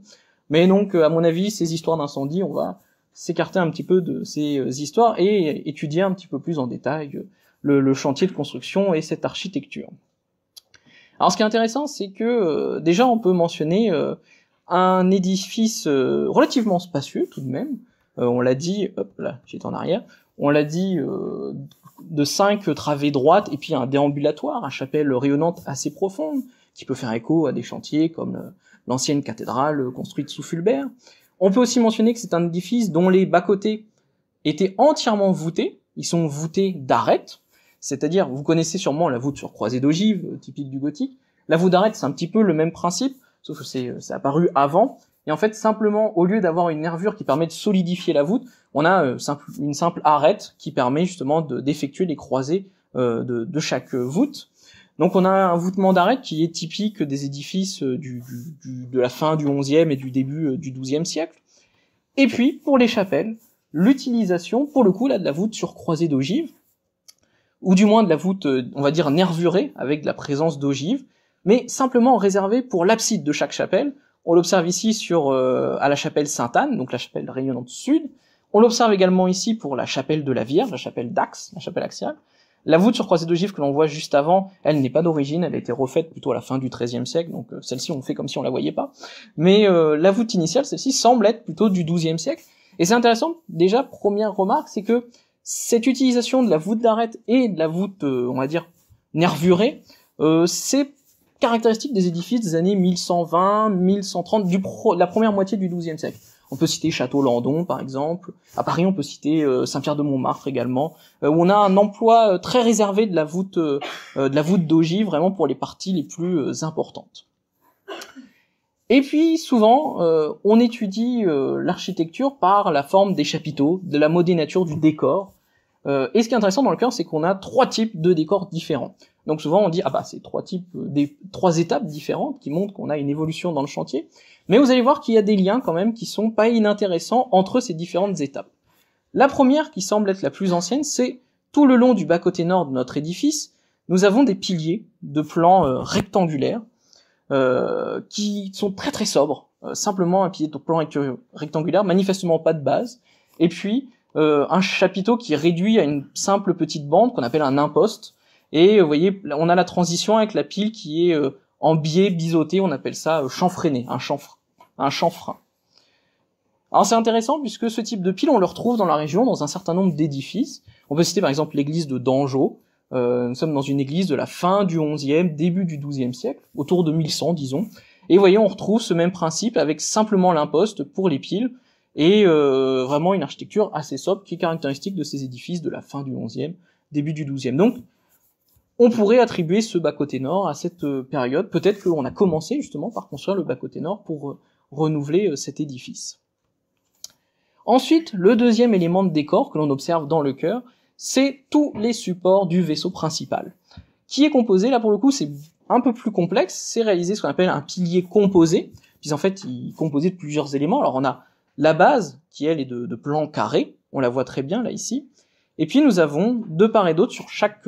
Mais donc, à mon avis, ces histoires d'incendie, on va s'écarter un petit peu de ces histoires et étudier un petit peu plus en détail le chantier de construction et cette architecture. Alors, ce qui est intéressant, c'est que déjà, on peut mentionner un édifice relativement spacieux, tout de même. On l'a dit, hop là, j'étais en arrière, on l'a dit de 5 travées droites et puis un déambulatoire, à chapelle rayonnante assez profonde, qui peut faire écho à des chantiers comme l'ancienne cathédrale construite sous Fulbert. On peut aussi mentionner que c'est un édifice dont les bas-côtés étaient entièrement voûtés. Ils sont voûtés d'arêtes, c'est-à-dire, vous connaissez sûrement la voûte sur croisée d'ogive, typique du gothique. La voûte d'arête, c'est un petit peu le même principe, sauf que c'est apparu avant. Et en fait, simplement, au lieu d'avoir une nervure qui permet de solidifier la voûte, on a une simple arête qui permet justement d'effectuer les croisées de chaque voûte. Donc on a un voûtement d'arête qui est typique des édifices de la fin du XIe et du début du XIIe siècle. Et puis, pour les chapelles, l'utilisation, pour le coup, là, de la voûte sur croisée d'ogive, ou du moins de la voûte, on va dire, nervurée, avec de la présence d'ogive, mais simplement réservée pour l'abside de chaque chapelle. On l'observe ici à la chapelle Sainte-Anne, donc la chapelle rayonnante sud. On l'observe également ici pour la chapelle de la Vierge, la chapelle d'Axe, la chapelle axiale. La voûte sur croisée d'ogive que l'on voit juste avant, elle n'est pas d'origine, elle a été refaite plutôt à la fin du XIIIe siècle, donc celle-ci on fait comme si on la voyait pas. Mais la voûte initiale, celle-ci, semble être plutôt du XIIe siècle. Et c'est intéressant, déjà, première remarque, c'est que cette utilisation de la voûte d'arête et de la voûte, on va dire, nervurée, c'est caractéristique des édifices des années 1120, 1130, la première moitié du XIIe siècle. On peut citer Château-Landon, par exemple. À Paris, on peut citer Saint-Pierre-de-Montmartre également, où on a un emploi très réservé de la voûte d'ogive, vraiment pour les parties les plus importantes. Et puis, souvent, on étudie l'architecture par la forme des chapiteaux, de la modénature du décor. Et ce qui est intéressant dans le cas, c'est qu'on a 3 types de décors différents. Donc souvent on dit c'est 3 étapes différentes qui montrent qu'on a une évolution dans le chantier, mais vous allez voir qu'il y a des liens quand même qui sont pas inintéressants entre ces différentes étapes. La première, qui semble être la plus ancienne, c'est tout le long du bas-côté nord de notre édifice, nous avons des piliers de plan rectangulaires qui sont très très sobres, simplement un pilier de plan rectangulaire, manifestement pas de base, et puis un chapiteau qui est réduit à une simple petite bande qu'on appelle un imposte. Et vous voyez, on a la transition avec la pile qui est en biais biseauté, on appelle ça chanfreiné, un chanfrein. Alors c'est intéressant puisque ce type de pile, on le retrouve dans la région, dans un certain nombre d'édifices. On peut citer par exemple l'église de Dangeau. Nous sommes dans une église de la fin du XIe, début du XIIe siècle, autour de 1100 disons. Et vous voyez, on retrouve ce même principe avec simplement l'imposte pour les piles et vraiment une architecture assez sobre qui est caractéristique de ces édifices de la fin du XIe, début du XIIe. Donc on pourrait attribuer ce bas-côté nord à cette période. Peut-être qu'on a commencé justement par construire le bas-côté nord pour renouveler cet édifice. Ensuite, le deuxième élément de décor que l'on observe dans le chœur, c'est tous les supports du vaisseau principal. qui est composé, là pour le coup c'est un peu plus complexe, c'est réalisé ce qu'on appelle un pilier composé, puisqu'en fait il est composé de plusieurs éléments. Alors on a la base qui elle est de plans carrés, on la voit très bien là ici, et puis nous avons de part et d'autre sur chaque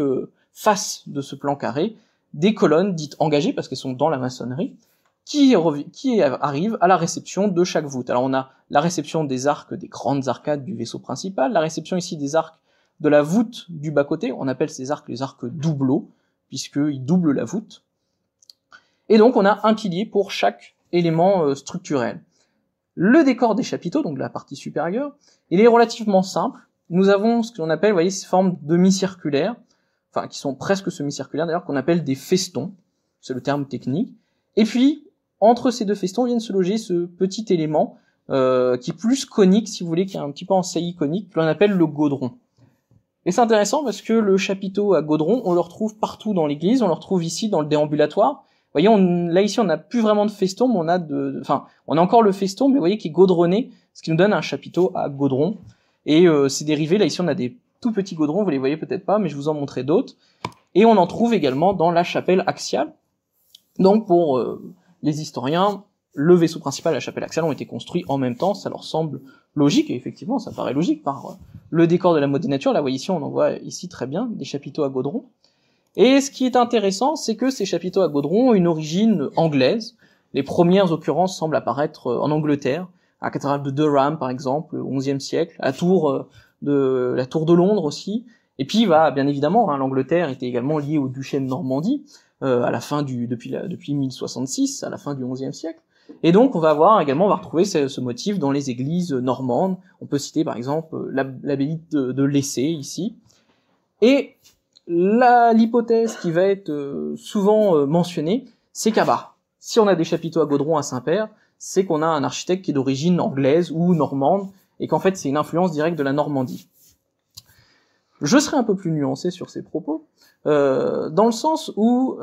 face de ce plan carré des colonnes dites engagées parce qu'elles sont dans la maçonnerie, qui arrivent à la réception de chaque voûte. Alors on a la réception des arcs des grandes arcades du vaisseau principal, la réception ici des arcs de la voûte du bas-côté, on appelle ces arcs les arcs doubleaux, puisqu'ils doublent la voûte. Et donc on a un pilier pour chaque élément structurel. Le décor des chapiteaux, donc la partie supérieure, il est relativement simple. Nous avons ce qu'on appelle, vous voyez, ces formes demi-circulaires, enfin qui sont presque semi-circulaires d'ailleurs, qu'on appelle des festons, c'est le terme technique. Et puis, entre ces deux festons viennent se loger ce petit élément qui est plus conique, si vous voulez, qui est un petit peu en saillie conique, que l'on appelle le gaudron. Et c'est intéressant parce que le chapiteau à gaudron, on le retrouve partout dans l'église, on le retrouve ici dans le déambulatoire. Vous voyez, là ici on n'a plus vraiment de feston, mais on a encore le feston, mais vous voyez qui est gaudronné, ce qui nous donne un chapiteau à gaudron. Et c'est dérivé, là ici on a des tout petits gaudrons, vous les voyez peut-être pas, mais je vous en montrerai d'autres. Et on en trouve également dans la chapelle axiale. Donc pour les historiens, le vaisseau principal et la chapelle axiale ont été construits en même temps, ça leur semble logique, et effectivement ça paraît logique par le décor de la mode des natures. Là, vous voyez ici, on en voit ici très bien, des chapiteaux à gaudron. Et ce qui est intéressant, c'est que ces chapiteaux à gaudron ont une origine anglaise. Les premières occurrences semblent apparaître en Angleterre, à la cathédrale de Durham par exemple, au XIe siècle, à la tour de Londres aussi. Et puis, bien évidemment, l'Angleterre était également liée au duché de Normandie, à la fin depuis 1066, à la fin du XIe siècle. Et donc, on va retrouver ce motif dans les églises normandes. On peut citer, par exemple, l'abbaye de Lessay, ici. Et l'hypothèse qui va être souvent mentionnée, c'est si on a des chapiteaux à gaudron à Saint-Père, c'est qu'on a un architecte qui est d'origine anglaise ou normande, et qu'en fait, c'est une influence directe de la Normandie. Je serai un peu plus nuancé sur ces propos, dans le sens où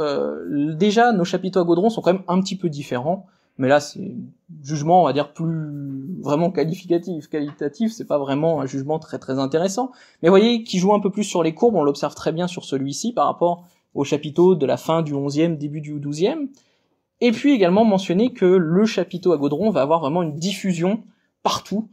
déjà nos chapiteaux à gaudron sont quand même un petit peu différents, mais là c'est un jugement, on va dire, plus vraiment qualitatif, c'est pas vraiment un jugement très très intéressant, mais vous voyez, qui joue un peu plus sur les courbes, on l'observe très bien sur celui-ci par rapport aux chapiteaux de la fin du XIe, début du XIIe, et puis également mentionner que le chapiteau à gaudron va avoir vraiment une diffusion partout,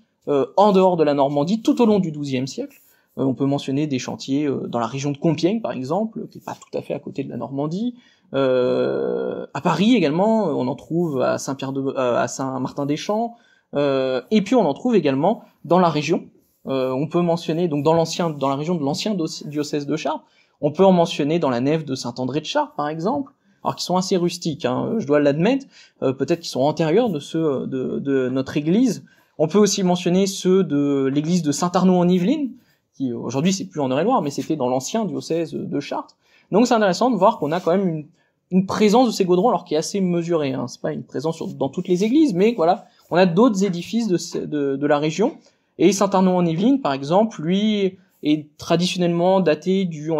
en dehors de la Normandie, tout au long du XIIe siècle. On peut mentionner des chantiers dans la région de Compiègne, par exemple, qui est pas tout à fait à côté de la Normandie. À Paris également, on en trouve à Saint-Martin-des-Champs. Et puis on en trouve également dans la région. On peut mentionner donc dans la région de l'ancien diocèse de Chartres. On peut en mentionner dans la nef de Saint-André de Chartres, par exemple. Alors qui sont assez rustiques, je dois l'admettre. Peut-être qu'ils sont antérieurs de ceux de notre église. On peut aussi mentionner ceux de l'église de Saint-Arnaud-en-Yvelines, qui aujourd'hui c'est plus en Eure-et-Loire, mais c'était dans l'ancien diocèse de Chartres. Donc c'est intéressant de voir qu'on a quand même une présence de ces gaudrons, alors qui est assez mesurée. C'est pas une présence dans toutes les églises, mais voilà, on a d'autres édifices de la région. Et Saint-Arnaud-en-Yvelines, par exemple, lui est traditionnellement daté du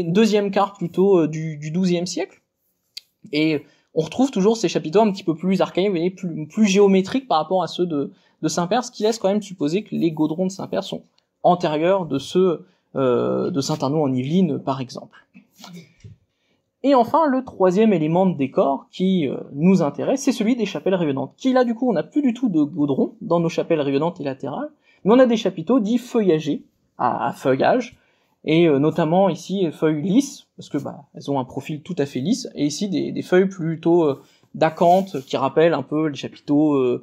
deuxième quart plutôt du XIIe siècle. Et on retrouve toujours ces chapiteaux un petit peu plus archaïques, vous voyez, plus géométriques par rapport à ceux de Saint-Père, ce qui laisse quand même supposer que les gaudrons de Saint-Père sont antérieurs de ceux de Saint-Arnaud-en-Yvelines, par exemple. Et enfin, le troisième élément de décor qui nous intéresse, c'est celui des chapelles rayonnantes, qui là, du coup, on n'a plus du tout de gaudron dans nos chapelles rayonnantes et latérales, mais on a des chapiteaux dits feuillagés, à feuillage, et notamment ici, feuilles lisses, parce que elles ont un profil tout à fait lisse, et ici, des feuilles plutôt d'acanthe, qui rappellent un peu les chapiteaux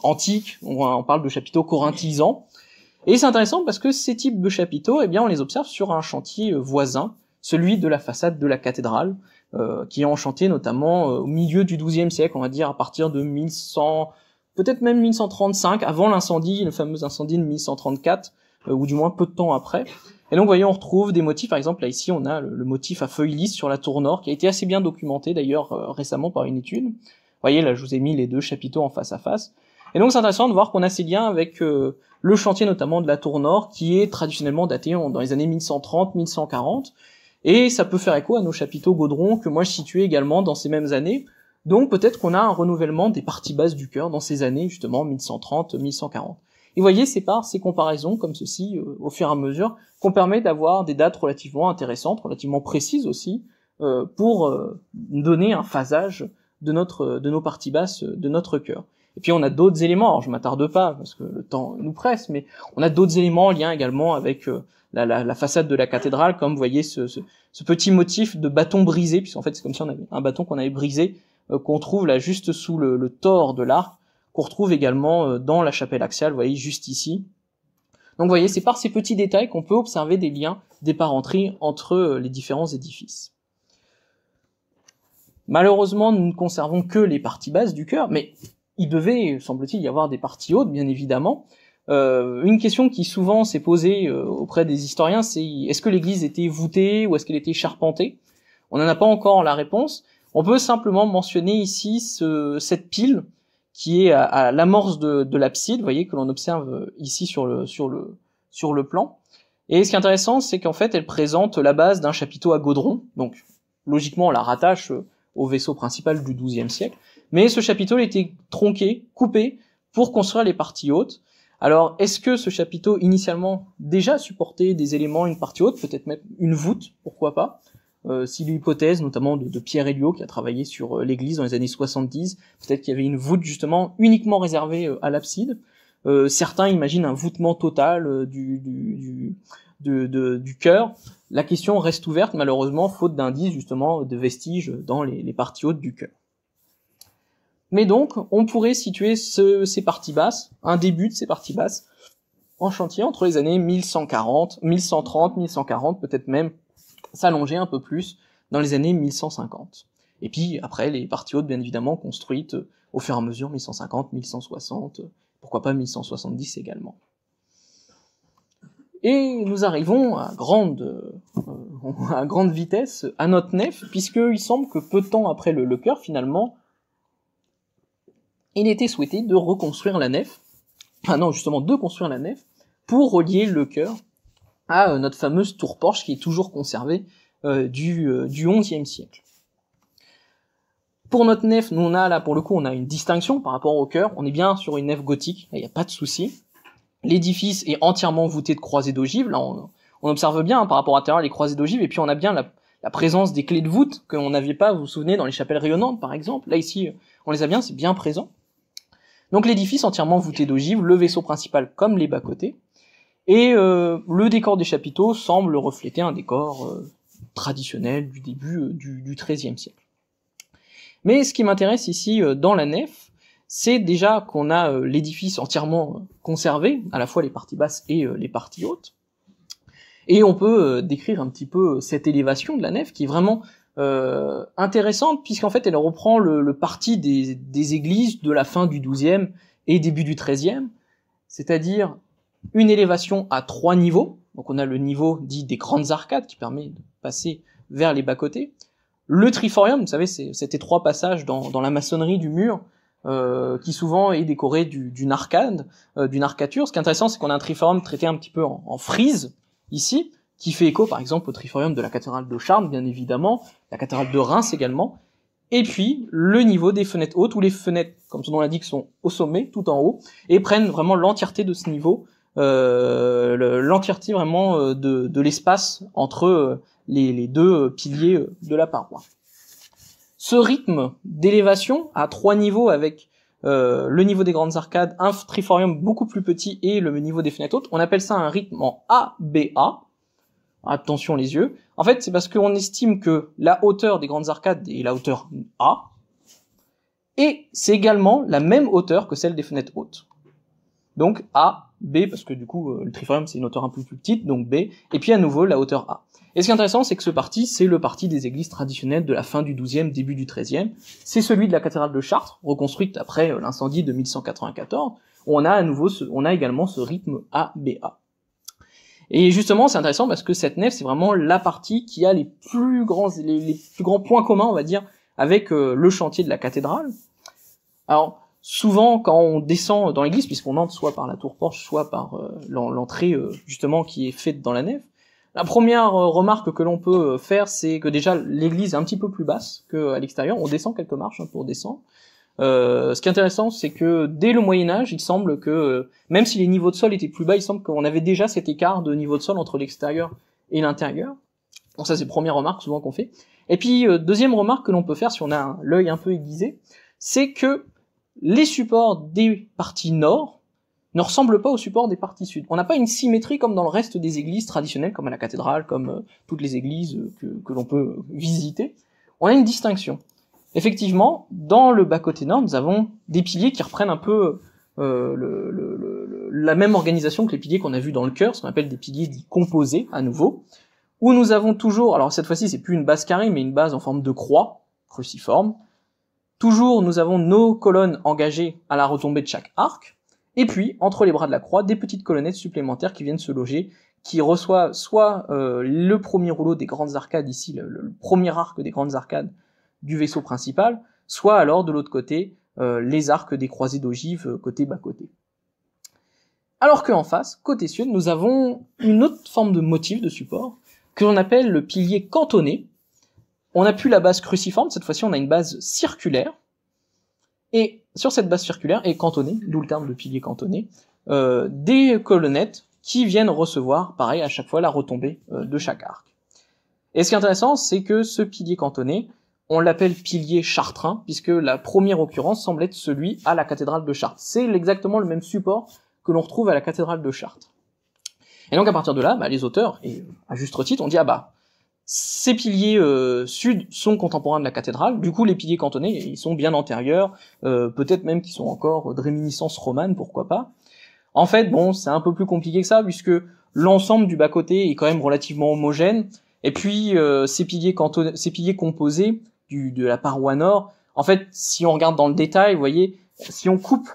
antiques, on parle de chapiteaux corinthisans. Et c'est intéressant parce que ces types de chapiteaux, on les observe sur un chantier voisin, celui de la façade de la cathédrale, qui est en chantier notamment au milieu du XIIe siècle, on va dire à partir de 1100, peut-être même 1135, avant l'incendie, le fameux incendie de 1134, ou du moins peu de temps après. Et donc, vous voyez, on retrouve des motifs, par exemple, là, ici, on a le motif à feuilles lisses sur la tour nord, qui a été assez bien documenté, d'ailleurs, récemment par une étude. Vous voyez, là, je vous ai mis les deux chapiteaux en face à face. Et donc, c'est intéressant de voir qu'on a ces liens avec le chantier, notamment, de la tour nord, qui est traditionnellement daté dans les années 1130, 1140. Et ça peut faire écho à nos chapiteaux gaudrons, que moi, je situais également dans ces mêmes années. Donc, peut-être qu'on a un renouvellement des parties basses du chœur dans ces années, justement, 1130, 1140. Et vous voyez, c'est par ces comparaisons comme ceci, au fur et à mesure, qu'on permet d'avoir des dates relativement intéressantes, relativement précises aussi, pour donner un phasage de nos parties basses de notre chœur. Et puis on a d'autres éléments, alors je m'attarde pas parce que le temps nous presse, mais on a d'autres éléments en lien également avec la façade de la cathédrale, comme vous voyez ce petit motif de bâton brisé, puisqu'en fait c'est comme si on avait un bâton qu'on avait brisé, qu'on trouve là juste sous le tore de l'arc, qu'on retrouve également dans la chapelle axiale, vous voyez juste ici. Donc vous voyez, c'est par ces petits détails qu'on peut observer des liens, des parenteries entre les différents édifices. Malheureusement, nous ne conservons que les parties basses du chœur, mais il devait, semble-t-il, y avoir des parties hautes, bien évidemment. Une question qui souvent s'est posée auprès des historiens, c'est est-ce que l'église était voûtée ou est-ce qu'elle était charpentée? On n'en a pas encore la réponse. On peut simplement mentionner ici cette pile qui est à l'amorce de l'abside, vous voyez, que l'on observe ici sur le plan. Et ce qui est intéressant, c'est qu'en fait, elle présente la base d'un chapiteau à godron, donc logiquement on la rattache au vaisseau principal du XIIe siècle, mais ce chapiteau a été tronqué, coupé, pour construire les parties hautes. Alors, est-ce que ce chapiteau, initialement, déjà supportait des éléments, une partie haute, peut-être même une voûte, pourquoi pas, si l'hypothèse, notamment de Pierre Héliot, qui a travaillé sur l'église dans les années 70, peut-être qu'il y avait une voûte, justement, uniquement réservée à l'abside. Certains imaginent un voûtement total du chœur. La question reste ouverte, malheureusement, faute d'indices, justement, de vestiges dans les parties hautes du chœur. Mais donc, on pourrait situer ces parties basses, un début de ces parties basses, en chantier entre les années 1130, 1140, peut-être même s'allonger un peu plus dans les années 1150. Et puis, après, les parties hautes, bien évidemment, construites au fur et à mesure, 1150, 1160, pourquoi pas 1170 également. Et nous arrivons à grande vitesse à notre nef, puisqu'il semble que peu de temps après le chœur, finalement, il était souhaité de reconstruire la nef, de construire la nef, pour relier le chœur à notre fameuse tour-porche qui est toujours conservée du XIe siècle. Pour notre nef, nous on a là pour le coup on a une distinction par rapport au chœur, on est bien sur une nef gothique, il n'y a pas de souci. L'édifice est entièrement voûté de croisées d'ogives, là on observe bien par rapport à l'intérieur les croisées d'ogives, et puis on a bien la présence des clés de voûte qu'on n'avait pas, vous vous souvenez, dans les chapelles rayonnantes par exemple, là ici on les a bien, c'est bien présent. Donc l'édifice entièrement voûté d'ogives, le vaisseau principal comme les bas-côtés, et le décor des chapiteaux semble refléter un décor traditionnel du début du XIIIe siècle. Mais ce qui m'intéresse ici dans la nef, c'est déjà qu'on a l'édifice entièrement conservé, à la fois les parties basses et les parties hautes, et on peut décrire un petit peu cette élévation de la nef qui est vraiment intéressante, puisqu'en fait elle reprend le parti des églises de la fin du XIIe et début du XIIIe, c'est-à-dire une élévation à 3 niveaux, donc on a le niveau dit des grandes arcades qui permet de passer vers les bas-côtés, le triforium, vous savez, c'est cet étroit passage dans la maçonnerie du mur, qui souvent est décoré d'une arcade, d'une arcature. Ce qui est intéressant, c'est qu'on a un triforium traité un petit peu en frise, ici, qui fait écho par exemple au triforium de la cathédrale de Chartres, bien évidemment, la cathédrale de Reims également, et puis le niveau des fenêtres hautes, où les fenêtres, comme son nom l'indique, sont au sommet, tout en haut, et prennent vraiment l'entièreté de ce niveau, l'entièreté vraiment de l'espace entre les deux piliers de la paroi. Ce rythme d'élévation à 3 niveaux avec le niveau des grandes arcades, un triforium beaucoup plus petit et le niveau des fenêtres hautes, on appelle ça un rythme en ABA. Attention les yeux. En fait, c'est parce qu'on estime que la hauteur des grandes arcades est la hauteur A, et c'est également la même hauteur que celle des fenêtres hautes. Donc A, B, parce que du coup, le triforium c'est une hauteur un peu plus petite, donc B, et puis à nouveau la hauteur A. Et ce qui est intéressant, c'est que ce parti, c'est le parti des églises traditionnelles de la fin du XIIe, début du XIIIe. C'est celui de la cathédrale de Chartres, reconstruite après l'incendie de 1194, où on a également ce rythme ABA. Et justement, c'est intéressant parce que cette nef, c'est vraiment la partie qui a les plus grands points communs, on va dire, avec le chantier de la cathédrale. Alors, souvent, quand on descend dans l'église, puisqu'on entre soit par la tour-porche, soit par l'entrée, justement, qui est faite dans la nef, la première remarque que l'on peut faire, c'est que déjà, l'église est un petit peu plus basse qu'à l'extérieur. On descend quelques marches pour descendre. Ce qui est intéressant, c'est que dès le Moyen-Âge, il semble que, même si les niveaux de sol étaient plus bas, il semble qu'on avait déjà cet écart de niveau de sol entre l'extérieur et l'intérieur. Donc ça, c'est la première remarque souvent qu'on fait. Et puis, deuxième remarque que l'on peut faire si on a l'œil un peu aiguisé, c'est que les supports des parties nord ne ressemblent pas aux supports des parties sud. On n'a pas une symétrie comme dans le reste des églises traditionnelles, comme à la cathédrale, comme toutes les églises que l'on peut visiter. On a une distinction. Effectivement, dans le bas-côté nord, nous avons des piliers qui reprennent un peu la même organisation que les piliers qu'on a vus dans le chœur, ce qu'on appelle des piliers dits composés, à nouveau, où nous avons toujours, alors cette fois-ci c'est plus une base carrée, mais une base en forme de croix, cruciforme. Toujours, nous avons nos colonnes engagées à la retombée de chaque arc, et puis, entre les bras de la croix, des petites colonnettes supplémentaires qui viennent se loger, qui reçoivent soit le premier rouleau des grandes arcades, ici le premier arc des grandes arcades du vaisseau principal, soit alors de l'autre côté, les arcs des croisées d'ogives côté bas-côté. Alors qu'en face, côté sud, nous avons une autre forme de motif de support, que l'on appelle le pilier cantonné. On n'a plus la base cruciforme, cette fois-ci on a une base circulaire, et sur cette base circulaire est cantonné, d'où le terme de pilier cantonné, des colonnettes qui viennent recevoir, pareil, à chaque fois la retombée de chaque arc. Et ce qui est intéressant, c'est que ce pilier cantonné, on l'appelle pilier chartrain, puisque la première occurrence semble être celui à la cathédrale de Chartres. C'est exactement le même support que l'on retrouve à la cathédrale de Chartres. Et donc à partir de là, les auteurs, et à juste titre, ont dit ces piliers sud sont contemporains de la cathédrale, du coup les piliers cantonnés, ils sont bien antérieurs, peut-être même qu'ils sont encore de réminiscence romane, pourquoi pas. En fait, bon, c'est un peu plus compliqué que ça, puisque l'ensemble du bas-côté est quand même relativement homogène, et puis ces piliers composés de la paroi nord, en fait, si on regarde dans le détail, vous voyez, si on coupe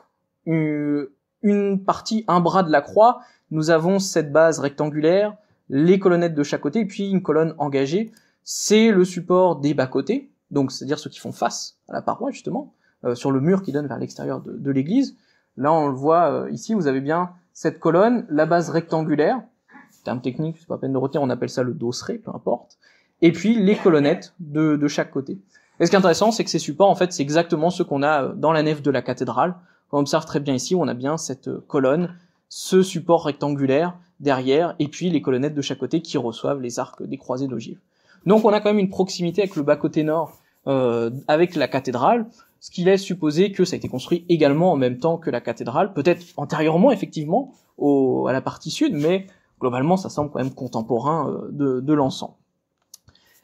une partie, un bras de la croix, nous avons cette base rectangulaire, les colonnettes de chaque côté, et puis une colonne engagée. C'est le support des bas-côtés, donc c'est-à-dire ceux qui font face à la paroi, justement, sur le mur qui donne vers l'extérieur de l'église. Là, on le voit ici, vous avez bien cette colonne, la base rectangulaire, terme technique, c'est pas la peine de retenir, on appelle ça le dosseret, peu importe, et puis les colonnettes de chaque côté. Et ce qui est intéressant, c'est que ces supports, en fait, c'est exactement ce qu'on a dans la nef de la cathédrale. On observe très bien ici, on a bien cette colonne, ce support rectangulaire derrière, et puis les colonnettes de chaque côté qui reçoivent les arcs des croisées d'ogives. Donc on a quand même une proximité avec le bas-côté nord, avec la cathédrale, ce qui laisse supposer que ça a été construit également en même temps que la cathédrale, peut-être antérieurement effectivement à la partie sud, mais globalement ça semble quand même contemporain de l'ensemble.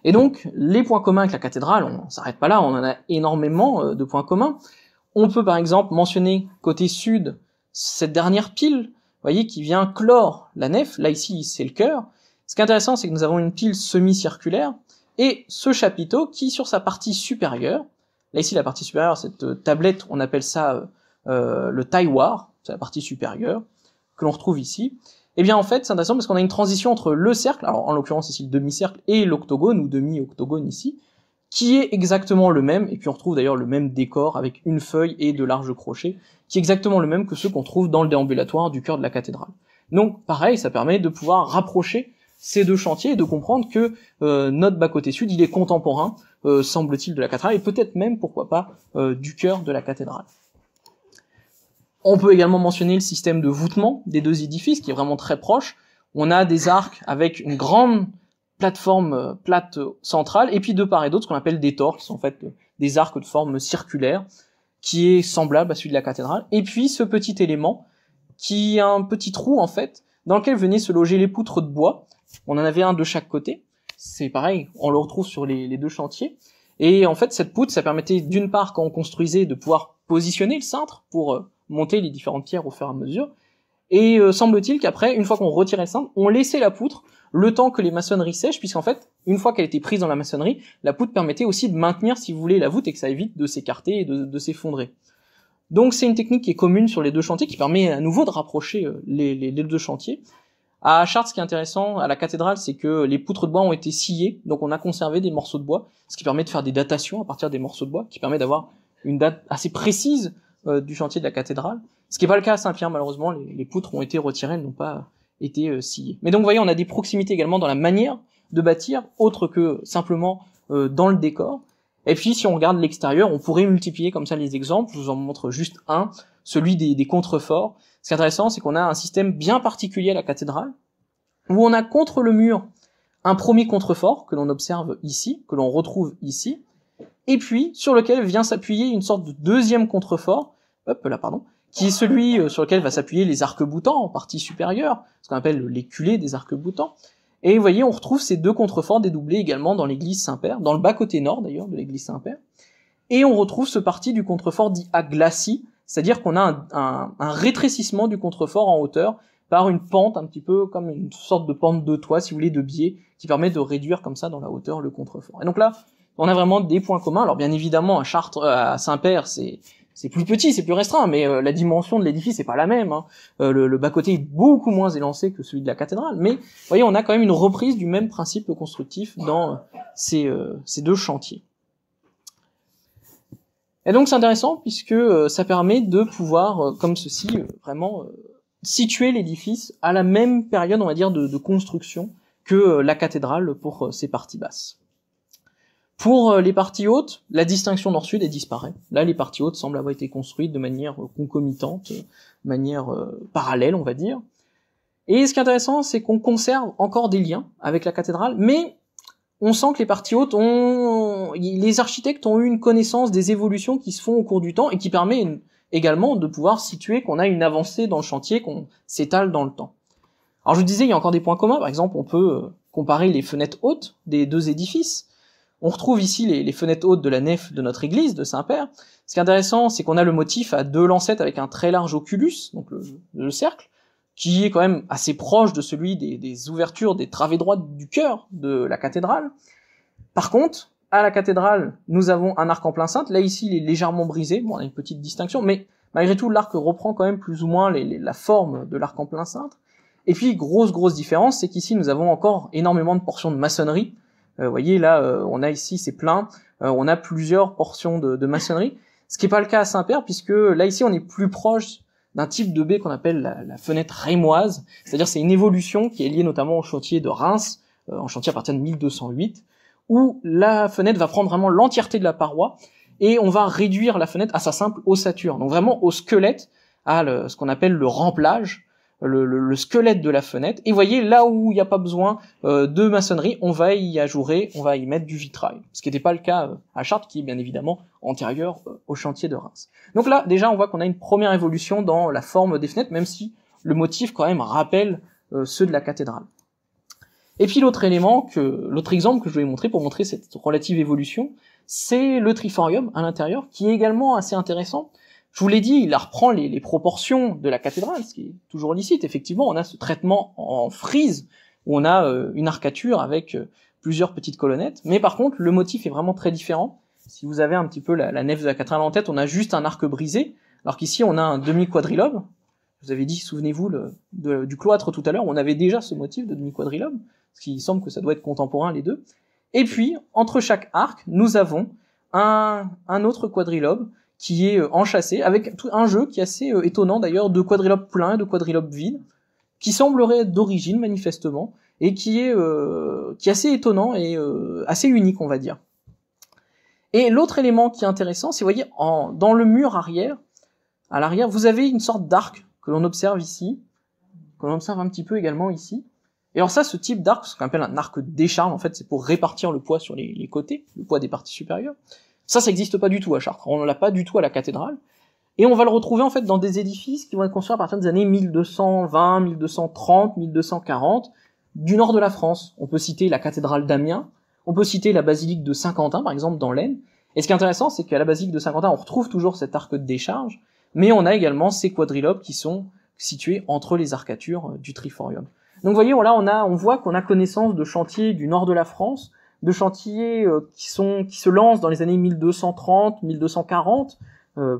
Et donc les points communs avec la cathédrale, on s'arrête pas là, on en a énormément de points communs. On peut par exemple mentionner côté sud cette dernière pile, vous voyez, qui vient clore la nef. Là ici c'est le chœur. Ce qui est intéressant, c'est que nous avons une pile semi-circulaire et ce chapiteau qui sur sa partie supérieure, là ici la partie supérieure, cette tablette, on appelle ça le tailloir, c'est la partie supérieure que l'on retrouve ici. Et bien en fait c'est intéressant parce qu'on a une transition entre le cercle, alors en l'occurrence ici le demi-cercle, et l'octogone ou demi-octogone ici, qui est exactement le même, et puis on retrouve d'ailleurs le même décor avec une feuille et de larges crochets, qui est exactement le même que ceux qu'on trouve dans le déambulatoire du chœur de la cathédrale. Donc pareil, ça permet de pouvoir rapprocher ces deux chantiers et de comprendre que notre bas-côté sud, il est contemporain, semble-t-il, de la cathédrale, et peut-être même, pourquoi pas, du chœur de la cathédrale. On peut également mentionner le système de voûtement des deux édifices, qui est vraiment très proche. On a des arcs avec une grande plateforme plate centrale, et puis de part et d'autre, ce qu'on appelle des tors, qui sont en fait des arcs de forme circulaire, qui est semblable à celui de la cathédrale. Et puis ce petit élément, qui a un petit trou, en fait, dans lequel venaient se loger les poutres de bois. On en avait un de chaque côté. C'est pareil, on le retrouve sur les deux chantiers. Et en fait, cette poutre, ça permettait d'une part, quand on construisait, de pouvoir positionner le cintre pour monter les différentes pierres au fur et à mesure. Et semble-t-il qu'après, une fois qu'on retirait le cintre, on laissait la poutre le temps que les maçonneries sèchent, puisqu'en fait, une fois qu'elle était prise dans la maçonnerie, la poutre permettait aussi de maintenir, si vous voulez, la voûte et que ça évite de s'écarter et de s'effondrer. Donc c'est une technique qui est commune sur les deux chantiers, qui permet à nouveau de rapprocher les deux chantiers. À Chartres, ce qui est intéressant à la cathédrale, c'est que les poutres de bois ont été sciées, donc on a conservé des morceaux de bois, ce qui permet de faire des datations à partir des morceaux de bois, qui permet d'avoir une date assez précise du chantier de la cathédrale. Ce qui n'est pas le cas à Saint-Pierre, malheureusement, les poutres ont été retirées, elles n'ont pas été sciées. Mais donc vous voyez, on a des proximités également dans la manière de bâtir, autre que simplement dans le décor. Et puis si on regarde l'extérieur, on pourrait multiplier comme ça les exemples. Je vous en montre juste un, celui des contreforts. Ce qui est intéressant, c'est qu'on a un système bien particulier à la cathédrale, où on a contre le mur un premier contrefort que l'on observe ici, que l'on retrouve ici, et puis sur lequel vient s'appuyer une sorte de deuxième contrefort, qui est celui sur lequel va s'appuyer les arcs-boutants en partie supérieure, ce qu'on appelle l'éculé des arcs-boutants. Et vous voyez, on retrouve ces deux contreforts dédoublés également dans l'église Saint-Père, dans le bas-côté nord d'ailleurs de l'église Saint-Père. Et on retrouve ce parti du contrefort dit à glacis, c'est-à-dire qu'on a un rétrécissement du contrefort en hauteur par une pente, un petit peu comme une sorte de pente de toit, si vous voulez, de biais, qui permet de réduire comme ça dans la hauteur le contrefort. Et donc là, on a vraiment des points communs. Alors bien évidemment, à Saint-Père, c'est plus petit, c'est plus restreint, mais la dimension de l'édifice n'est pas la même. Hein. Le bas-côté est beaucoup moins élancé que celui de la cathédrale, mais vous voyez, on a quand même une reprise du même principe constructif dans ces deux chantiers. Et donc c'est intéressant puisque ça permet de pouvoir, comme ceci, vraiment situer l'édifice à la même période, on va dire, de construction que la cathédrale pour ses parties basses. Pour les parties hautes, la distinction nord-sud est disparaît. Là, les parties hautes semblent avoir été construites de manière concomitante, de manière parallèle, on va dire. Et ce qui est intéressant, c'est qu'on conserve encore des liens avec la cathédrale, mais on sent que les parties hautes les architectes ont eu une connaissance des évolutions qui se font au cours du temps et qui permet également de pouvoir situer qu'on a une avancée dans le chantier, qu'on s'étale dans le temps. Alors je vous disais, il y a encore des points communs. Par exemple, on peut comparer les fenêtres hautes des deux édifices. On retrouve ici les fenêtres hautes de la nef de notre église, de Saint-Père. Ce qui est intéressant, c'est qu'on a le motif à deux lancettes avec un très large oculus, donc le cercle, qui est quand même assez proche de celui des ouvertures, des travées droites du chœur de la cathédrale. Par contre, à la cathédrale, nous avons un arc en plein cintre. Là, ici, il est légèrement brisé. Bon, on a une petite distinction, mais malgré tout, l'arc reprend quand même plus ou moins la forme de l'arc en plein cintre. Et puis, grosse différence, c'est qu'ici, nous avons encore énormément de portions de maçonnerie. Vous voyez, là, on a ici, c'est plein. On a plusieurs portions de maçonnerie. Ce qui n'est pas le cas à Saint-Père, puisque là, ici, on est plus proche d'un type de baie qu'on appelle la fenêtre rémoise. C'est-à-dire, c'est une évolution qui est liée notamment au chantier de Reims, en chantier à partir de 1208, où la fenêtre va prendre vraiment l'entièreté de la paroi, et on va réduire la fenêtre à sa simple ossature. Donc vraiment au squelette, à ce qu'on appelle le remplage, le squelette de la fenêtre. Et vous voyez, là où il n'y a pas besoin de maçonnerie, on va y ajourer, on va y mettre du vitrail. Ce qui n'était pas le cas à Chartres, qui est bien évidemment antérieur au chantier de Reims. Donc là, déjà, on voit qu'on a une première évolution dans la forme des fenêtres, même si le motif quand même rappelle ceux de la cathédrale. Et puis l'autre exemple que je vais montrer pour montrer cette relative évolution, c'est le triforium à l'intérieur, qui est également assez intéressant. Je vous l'ai dit, il reprend les proportions de la cathédrale, ce qui est toujours licite. Effectivement, on a ce traitement en frise, où on a une arcature avec plusieurs petites colonnettes, mais par contre, le motif est vraiment très différent. Si vous avez un petit peu la nef de la cathédrale en tête, on a juste un arc brisé, alors qu'ici, on a un demi-quadrilobe. Je vous avais dit, souvenez-vous, du cloître tout à l'heure, on avait déjà ce motif de demi-quadrilobe, ce qui semble que ça doit être contemporain, les deux. Et puis, entre chaque arc, nous avons un autre quadrilobe, qui est enchâssé, avec un jeu qui est assez étonnant d'ailleurs, de quadrilobes pleins et de quadrilobes vides, qui semblerait être d'origine manifestement, et qui est assez étonnant et assez unique, on va dire. Et l'autre élément qui est intéressant, c'est, vous voyez, dans le mur arrière, à l'arrière, vous avez une sorte d'arc que l'on observe ici, que l'on observe un petit peu également ici. Et alors ça, ce type d'arc, ce qu'on appelle un arc d'écharpe, en fait, c'est pour répartir le poids sur les côtés, le poids des parties supérieures. Ça n'existe pas du tout à Chartres. On ne l'a pas du tout à la cathédrale. Et on va le retrouver en fait dans des édifices qui vont être construits à partir des années 1220, 1230, 1240, du nord de la France. On peut citer la cathédrale d'Amiens, on peut citer la basilique de Saint-Quentin, par exemple, dans l'Aisne. Et ce qui est intéressant, c'est qu'à la basilique de Saint-Quentin, on retrouve toujours cet arc de décharge, mais on a également ces quadrilobes qui sont situés entre les arcatures du triforium. Donc vous voyez, là, on voit qu'on a connaissance de chantiers du nord de la France, de chantiers qui se lancent dans les années 1230, 1240,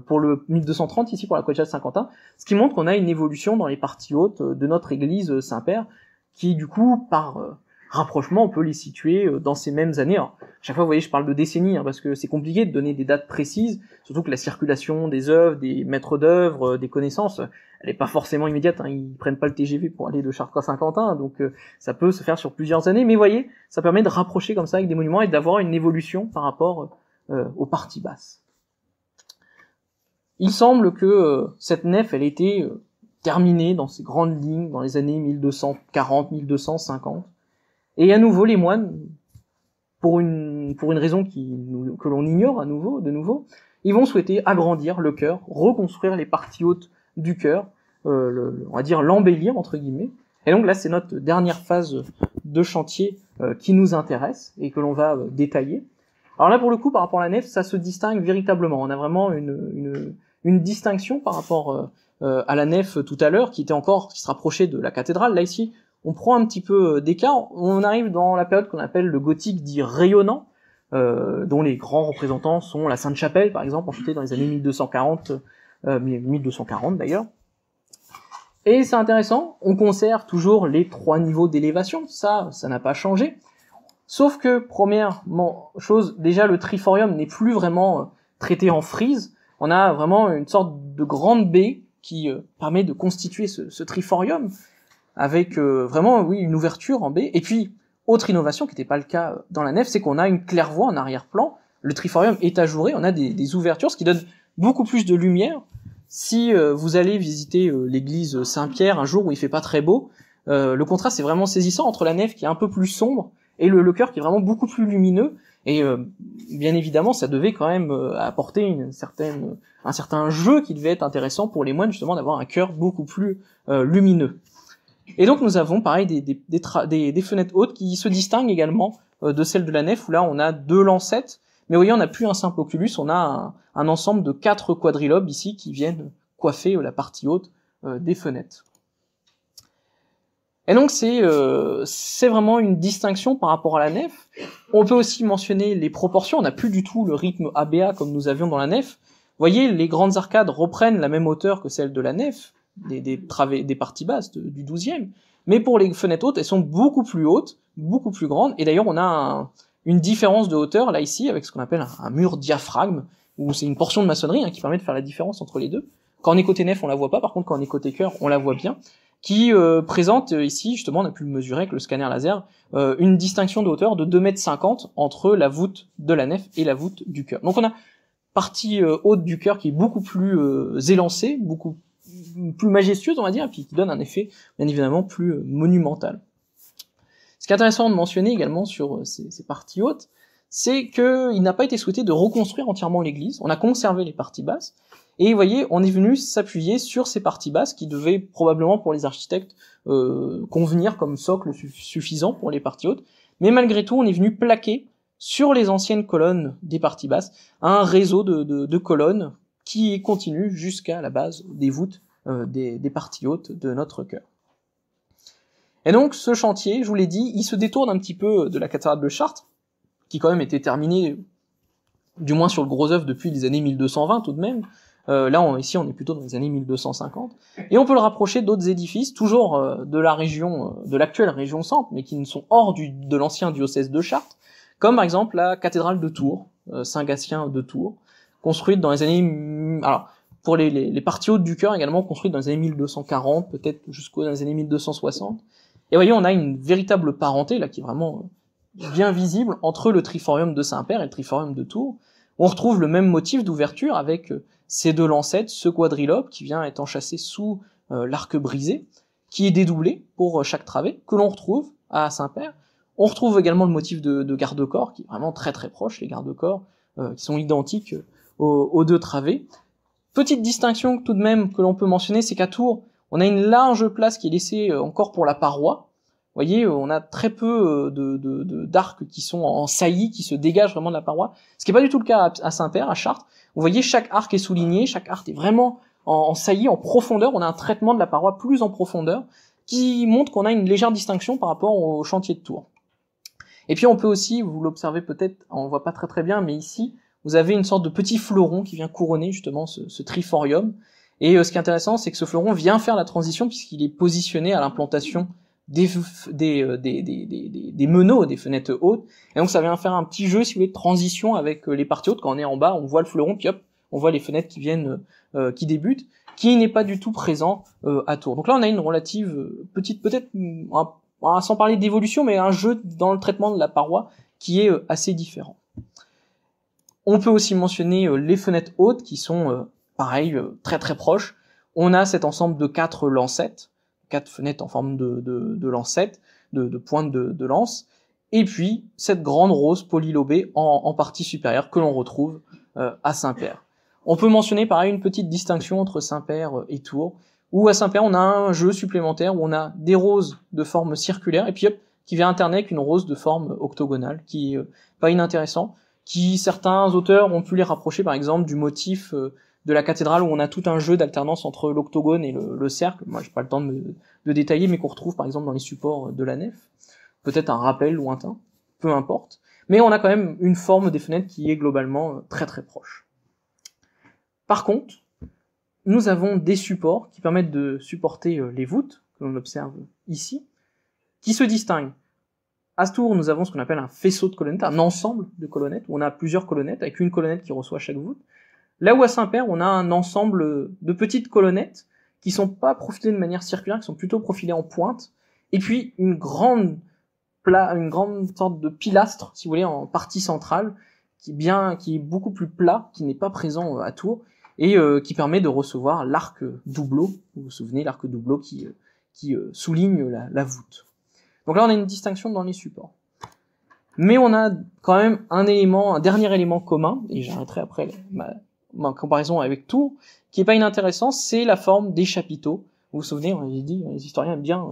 pour le 1230 ici pour la collégiale Saint-Quentin, ce qui montre qu'on a une évolution dans les parties hautes de notre église Saint-Père, qui du coup, par rapprochement, on peut les situer dans ces mêmes années. Alors, à chaque fois, vous voyez, je parle de décennies, parce que c'est compliqué de donner des dates précises, surtout que la circulation des œuvres, des maîtres d'œuvre, des connaissances, elle est pas forcément immédiate, ils prennent pas le TGV pour aller de Chartres à Saint-Quentin, donc ça peut se faire sur plusieurs années, mais vous voyez, ça permet de rapprocher comme ça avec des monuments et d'avoir une évolution par rapport aux parties basses. Il semble que cette nef, elle était terminée dans ses grandes lignes dans les années 1240-1250. Et à nouveau, les moines, pour une raison que l'on ignore de nouveau, ils vont souhaiter agrandir le chœur, reconstruire les parties hautes du chœur, on va dire l'embellir entre guillemets. Et donc là, c'est notre dernière phase de chantier qui nous intéresse et que l'on va détailler. Alors là, pour le coup, par rapport à la nef, ça se distingue véritablement. On a vraiment une distinction par rapport à la nef tout à l'heure, qui se rapprochait de la cathédrale. Là, ici, on prend un petit peu d'écart. On arrive dans la période qu'on appelle le gothique dit rayonnant, dont les grands représentants sont la Sainte-Chapelle, par exemple, enchantée dans les années 1240 d'ailleurs. Et c'est intéressant, on conserve toujours les 3 niveaux d'élévation, ça n'a pas changé. Sauf que, première chose, déjà le triforium n'est plus vraiment traité en frise. On a vraiment une sorte de grande baie qui permet de constituer ce triforium, avec vraiment, oui, une ouverture en baie. Et puis, autre innovation qui n'était pas le cas dans la nef, c'est qu'on a une claire-voie en arrière-plan. Le triforium est ajouré, on a des ouvertures, ce qui donne beaucoup plus de lumière. Si vous allez visiter l'église Saint-Pierre un jour où il fait pas très beau, le contraste est vraiment saisissant entre la nef qui est un peu plus sombre et le chœur qui est vraiment beaucoup plus lumineux. Et bien évidemment, ça devait quand même apporter un certain jeu qui devait être intéressant pour les moines, justement, d'avoir un chœur beaucoup plus lumineux. Et donc nous avons pareil des fenêtres hautes qui se distinguent également de celles de la nef, où là on a 2 lancettes. Mais vous voyez, on n'a plus un simple oculus, on a un ensemble de 4 quadrilobes ici qui viennent coiffer la partie haute des fenêtres. Et donc c'est vraiment une distinction par rapport à la nef. On peut aussi mentionner les proportions, on n'a plus du tout le rythme ABA comme nous avions dans la nef. Vous voyez, les grandes arcades reprennent la même hauteur que celle de la nef, des parties basses du 12e, mais pour les fenêtres hautes, elles sont beaucoup plus hautes, beaucoup plus grandes, et d'ailleurs on a une différence de hauteur, là ici, avec ce qu'on appelle un mur diaphragme, où c'est une portion de maçonnerie qui permet de faire la différence entre les deux. Quand on est côté nef, on la voit pas, par contre quand on est côté chœur, on la voit bien, qui présente ici, justement, on a pu le mesurer avec le scanner laser, une distinction de hauteur de 2,50 m entre la voûte de la nef et la voûte du chœur. Donc on a partie haute du chœur qui est beaucoup plus élancée, beaucoup plus majestueuse, on va dire, et puis qui donne un effet, bien évidemment, plus monumental. Ce qui est intéressant de mentionner également sur ces parties hautes, c'est qu'il n'a pas été souhaité de reconstruire entièrement l'église, on a conservé les parties basses, et vous voyez, on est venu s'appuyer sur ces parties basses qui devaient probablement pour les architectes convenir comme socle suffisant pour les parties hautes, mais malgré tout, on est venu plaquer sur les anciennes colonnes des parties basses un réseau de colonnes qui continue jusqu'à la base des voûtes des parties hautes de notre chœur. Et donc ce chantier, je vous l'ai dit, il se détourne un petit peu de la cathédrale de Chartres, qui quand même était terminée, du moins sur le gros œuvre, depuis les années 1220 tout de même. Ici on est plutôt dans les années 1250, et on peut le rapprocher d'autres édifices, toujours de la région, de l'actuelle région centre, mais qui ne sont hors de l'ancien diocèse de Chartres, comme par exemple la cathédrale de Tours, Saint-Gatien de Tours, construite dans les années... Alors, pour les parties hautes du chœur également, construite dans les années 1240, peut-être jusqu'aux années 1260. Et vous voyez, on a une véritable parenté, là, qui est vraiment bien visible, entre le triforium de Saint-Père et le triforium de Tours. On retrouve le même motif d'ouverture avec ces 2 lancettes, ce quadrilobe qui vient être enchâssé sous l'arc brisé, qui est dédoublé pour chaque travée, que l'on retrouve à Saint-Père. On retrouve également le motif de garde-corps, qui est vraiment très très proche, les garde-corps qui sont identiques aux 2 travées. Petite distinction tout de même que l'on peut mentionner, c'est qu'à Tours, on a une large place qui est laissée encore pour la paroi. Vous voyez, on a très peu d'arcs qui sont en saillie, qui se dégagent vraiment de la paroi, ce qui n'est pas du tout le cas à Saint-Père, à Chartres. Vous voyez, chaque arc est souligné, chaque arc est vraiment en saillie, en profondeur. On a un traitement de la paroi plus en profondeur, qui montre qu'on a une légère distinction par rapport au chantier de Tours. Et puis on peut aussi, vous l'observez peut-être, on voit pas très très bien, mais ici, vous avez une sorte de petit fleuron qui vient couronner justement ce triforium. Et ce qui est intéressant, c'est que ce fleuron vient faire la transition puisqu'il est positionné à l'implantation des meneaux, des fenêtres hautes. Et donc ça vient faire un petit jeu, si vous voulez, de transition avec les parties hautes. Quand on est en bas, on voit le fleuron, puis hop, on voit les fenêtres qui viennent, qui débutent, qui n'est pas du tout présent à Tours. Donc là, on a une relative petite, peut-être, sans parler d'évolution, mais un jeu dans le traitement de la paroi qui est assez différent. On peut aussi mentionner les fenêtres hautes qui sont pareil très très proches. On a cet ensemble de 4 lancettes, 4 fenêtres en forme de lancettes, de pointe de lance, et puis cette grande rose polylobée en partie supérieure que l'on retrouve à Saint-Père. On peut mentionner pareil une petite distinction entre Saint-Père et Tours, où à Saint-Père on a un jeu supplémentaire où on a des roses de forme circulaire, et puis hop, qui vient alterner avec une rose de forme octogonale, qui est pas inintéressant, qui certains auteurs ont pu les rapprocher par exemple du motif de la cathédrale où on a tout un jeu d'alternance entre l'octogone et le cercle. Moi j'ai pas le temps de détailler, mais qu'on retrouve par exemple dans les supports de la nef. Peut-être un rappel lointain, peu importe. Mais on a quand même une forme des fenêtres qui est globalement très très proche. Par contre, nous avons des supports qui permettent de supporter les voûtes, que l'on observe ici, qui se distinguent. À Tours, nous avons ce qu'on appelle un faisceau de colonnettes, un ensemble de colonnettes, où on a plusieurs colonnettes, avec une colonnette qui reçoit chaque voûte. Là où à Saint-Père, on a un ensemble de petites colonnettes qui sont pas profilées de manière circulaire, qui sont plutôt profilées en pointe, et puis une grande sorte de pilastre, si vous voulez, en partie centrale, qui est beaucoup plus plat, qui n'est pas présent à Tours, et qui permet de recevoir l'arc doubleau. Vous vous souvenez, l'arc doubleau qui souligne la voûte. Donc là, on a une distinction dans les supports. Mais on a quand même un dernier élément commun, et j'arrêterai après ma comparaison avec Tours, qui est pas inintéressant, c'est la forme des chapiteaux. Vous vous souvenez, on avait dit, les historiens aiment bien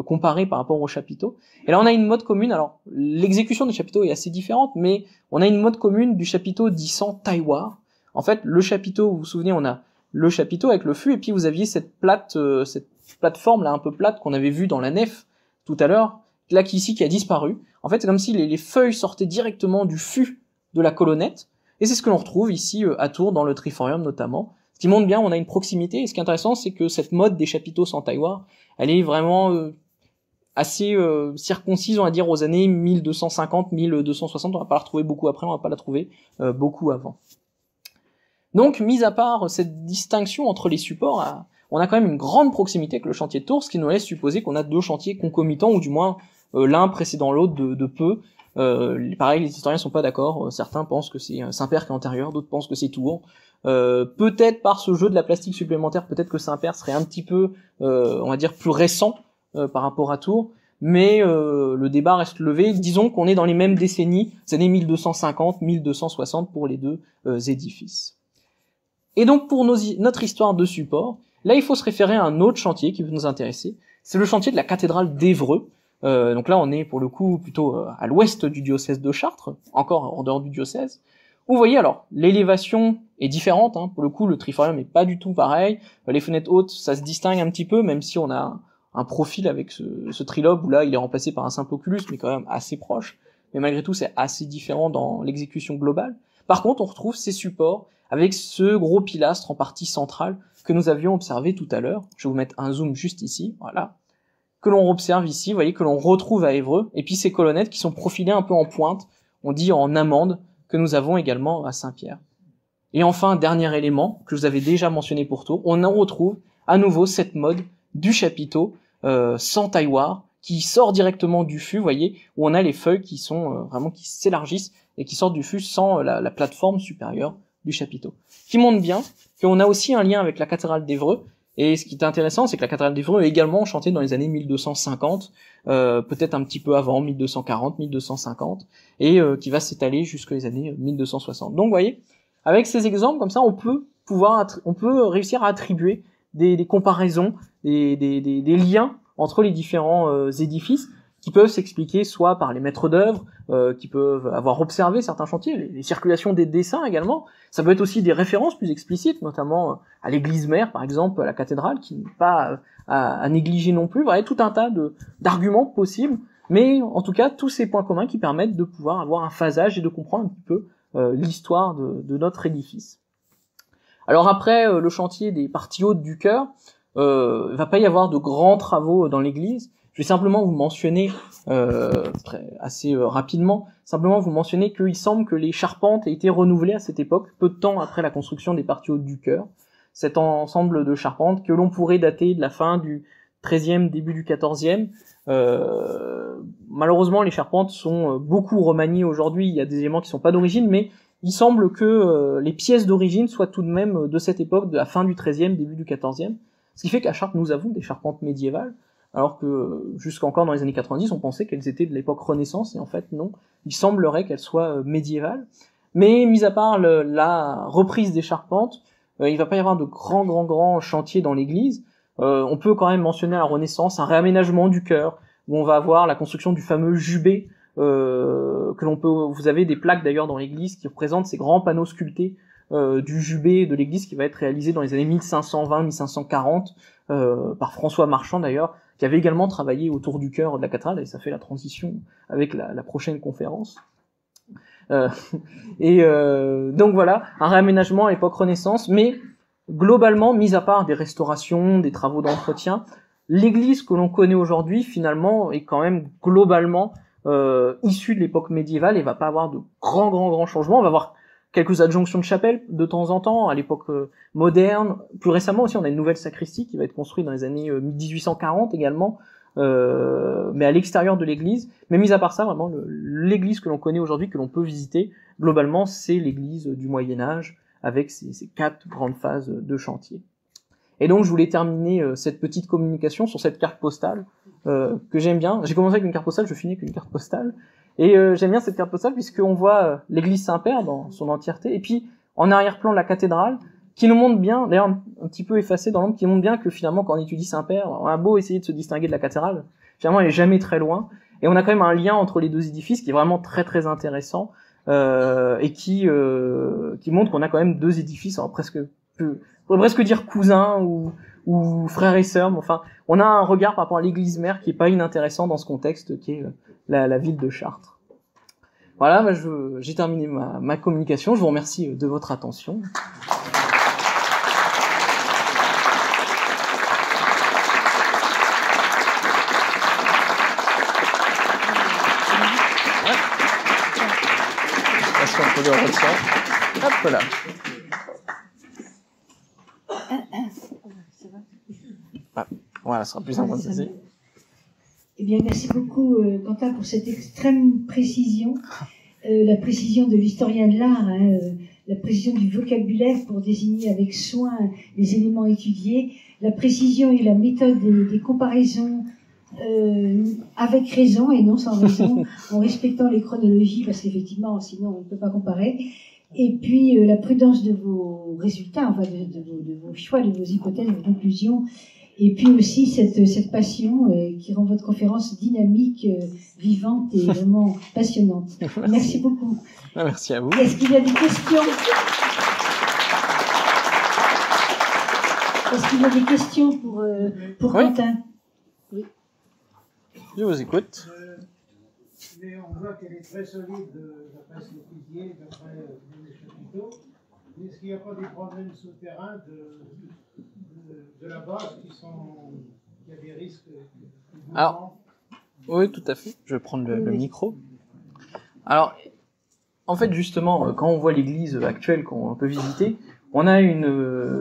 comparer par rapport aux chapiteaux. Et là, on a une mode commune. Alors, l'exécution des chapiteaux est assez différente, mais on a une mode commune du chapiteau dit sans tailloir. En fait, le chapiteau, vous vous souvenez, on a le chapiteau avec le fût, et puis vous aviez cette plateforme là un peu plate qu'on avait vue dans la nef tout à l'heure, là qui a disparu. En fait, c'est comme si les feuilles sortaient directement du fût de la colonnette, et c'est ce que l'on retrouve ici à Tours, dans le Triforium notamment. Ce qui montre bien, on a une proximité, et ce qui est intéressant, c'est que cette mode des chapiteaux sans tailloir, elle est vraiment assez circoncise, on va dire, aux années 1250, 1260, on va pas la retrouver beaucoup après, on va pas la trouver beaucoup avant. Donc, mis à part cette distinction entre les supports, on a quand même une grande proximité avec le chantier de Tours, ce qui nous laisse supposer qu'on a deux chantiers concomitants, ou du moins l'un précédant l'autre de peu. Pareil, les historiens sont pas d'accord. Certains pensent que c'est Saint-Père qui est antérieur, d'autres pensent que c'est Tours. Peut-être par ce jeu de la plastique supplémentaire, peut-être que Saint-Père serait un petit peu, on va dire, plus récent par rapport à Tours. Mais le débat reste levé. Disons qu'on est dans les mêmes décennies, les années 1250, 1260 pour les deux édifices. Et donc pour notre histoire de support, là il faut se référer à un autre chantier qui peut nous intéresser. C'est le chantier de la cathédrale d'Évreux. Donc là on est pour le coup plutôt à l'ouest du diocèse de Chartres, encore en dehors du diocèse. Vous voyez alors, l'élévation est différente, hein. Pour le coup le triforium est pas du tout pareil. Les fenêtres hautes, ça se distingue un petit peu, même si on a un profil avec ce trilobe où là il est remplacé par un simple oculus, mais quand même assez proche. Mais malgré tout c'est assez différent dans l'exécution globale. Par contre on retrouve ces supports avec ce gros pilastre en partie centrale que nous avions observé tout à l'heure. Je vais vous mettre un zoom juste ici, voilà. Que l'on observe ici, vous voyez, que l'on retrouve à Évreux, et puis ces colonnettes qui sont profilées un peu en pointe, on dit en amande, que nous avons également à Saint-Pierre. Et enfin, dernier élément, que je vous avais déjà mentionné pour Tours, on en retrouve à nouveau cette mode du chapiteau sans tailloir, qui sort directement du fût, vous voyez, où on a les feuilles qui sont vraiment, qui s'élargissent, et qui sortent du fût sans la plateforme supérieure du chapiteau. Qui montre bien qu'on a aussi un lien avec la cathédrale d'Évreux, et ce qui est intéressant, c'est que la cathédrale d'Évreux est également chantée dans les années 1250, peut-être un petit peu avant, 1240, 1250, et qui va s'étaler jusqu'aux années 1260. Donc vous voyez, avec ces exemples comme ça, on peut réussir à attribuer des comparaisons, des liens entre les différents édifices, qui peuvent s'expliquer soit par les maîtres d'œuvre, qui peuvent avoir observé certains chantiers, les circulations des dessins également. Ça peut être aussi des références plus explicites, notamment à l'église mère, par exemple, à la cathédrale, qui n'est pas à négliger non plus. Vous voyez, tout un tas d'arguments possibles, mais en tout cas, tous ces points communs qui permettent de pouvoir avoir un phasage et de comprendre un petit peu l'histoire de notre édifice. Alors après le chantier des parties hautes du chœur, il va pas y avoir de grands travaux dans l'église. Je vais simplement vous mentionner assez rapidement, simplement vous mentionner qu'il semble que les charpentes aient été renouvelées à cette époque, peu de temps après la construction des parties hautes du chœur. Cet ensemble de charpentes que l'on pourrait dater de la fin du XIIIe, début du XIVe. Malheureusement, les charpentes sont beaucoup remaniées aujourd'hui. Il y a des éléments qui sont pas d'origine, mais il semble que les pièces d'origine soient tout de même de cette époque, de la fin du XIIIe, début du XIVe, ce qui fait qu'à Chartres, nous avons des charpentes médiévales, alors que jusqu'encore dans les années 90, on pensait qu'elles étaient de l'époque Renaissance, et en fait non, il semblerait qu'elles soient médiévales. Mais mis à part la reprise des charpentes, il va pas y avoir de grands chantiers dans l'église. On peut quand même mentionner à la Renaissance un réaménagement du chœur, où on va avoir la construction du fameux jubé, que l'on peut. Vous avez des plaques d'ailleurs dans l'église qui représentent ces grands panneaux sculptés du jubé de l'église qui va être réalisé dans les années 1520-1540 par François Marchand d'ailleurs, qui avait également travaillé autour du chœur de la cathédrale, et ça fait la transition avec la prochaine conférence. Donc voilà, un réaménagement à l'époque Renaissance, mais globalement, mis à part des restaurations, des travaux d'entretien, l'église que l'on connaît aujourd'hui, finalement, est quand même globalement issue de l'époque médiévale et va pas avoir de grands changements. On va avoir quelques adjonctions de chapelles de temps en temps, à l'époque moderne. Plus récemment aussi, on a une nouvelle sacristie qui va être construite dans les années 1840 également, mais à l'extérieur de l'église. Mais mis à part ça, vraiment, l'église que l'on connaît aujourd'hui, que l'on peut visiter, globalement, c'est l'église du Moyen-Âge, avec ces 4 grandes phases de chantier. Et donc, je voulais terminer cette petite communication sur cette carte postale, que j'aime bien. J'ai commencé avec une carte postale, je finis avec une carte postale. Et j'aime bien cette carte postale puisqu'on voit l'église Saint-Père dans son entièreté, et puis en arrière-plan la cathédrale, qui nous montre bien, d'ailleurs un petit peu effacée dans l'ombre, qui montre bien que finalement quand on étudie Saint-Père, on a beau essayer de se distinguer de la cathédrale, finalement elle est jamais très loin, et on a quand même un lien entre les deux édifices qui est vraiment très intéressant, et qui montre qu'on a quand même deux édifices, alors on pourrait presque dire cousins ou frères et sœurs, mais enfin on a un regard par rapport à l'église mère qui est pas inintéressant dans ce contexte qui est la ville de Chartres. Voilà, j'ai terminé ma communication. Je vous remercie de votre attention. Est-ce qu'on peut le retirer ? Hop là. Ah, voilà, ça sera plus simple. Eh bien, merci beaucoup, Quentin, pour cette extrême précision. La précision de l'historien de l'art, la précision du vocabulaire pour désigner avec soin les éléments étudiés, la précision et la méthode des comparaisons avec raison et non sans raison, en respectant les chronologies, parce qu'effectivement, sinon on ne peut pas comparer. Et puis la prudence de vos résultats, enfin de vos choix, de vos hypothèses, de vos conclusions. Et puis aussi cette passion qui rend votre conférence dynamique, vivante et vraiment passionnante. Merci beaucoup. Merci à vous. Est-ce qu'il y a des questions ? Est-ce qu'il y a des questions pour oui. Quentin ? Oui. Je vous écoute. On voit qu'elle est très solide d'après ce pilier, d'après les chapiteaux. Est-ce qu'il n'y a pas des problèmes souterrains de la base qui a des risques de Alors, oui, tout à fait. Je vais prendre le micro. Alors, en fait, justement, quand on voit l'église actuelle qu'on peut visiter, on a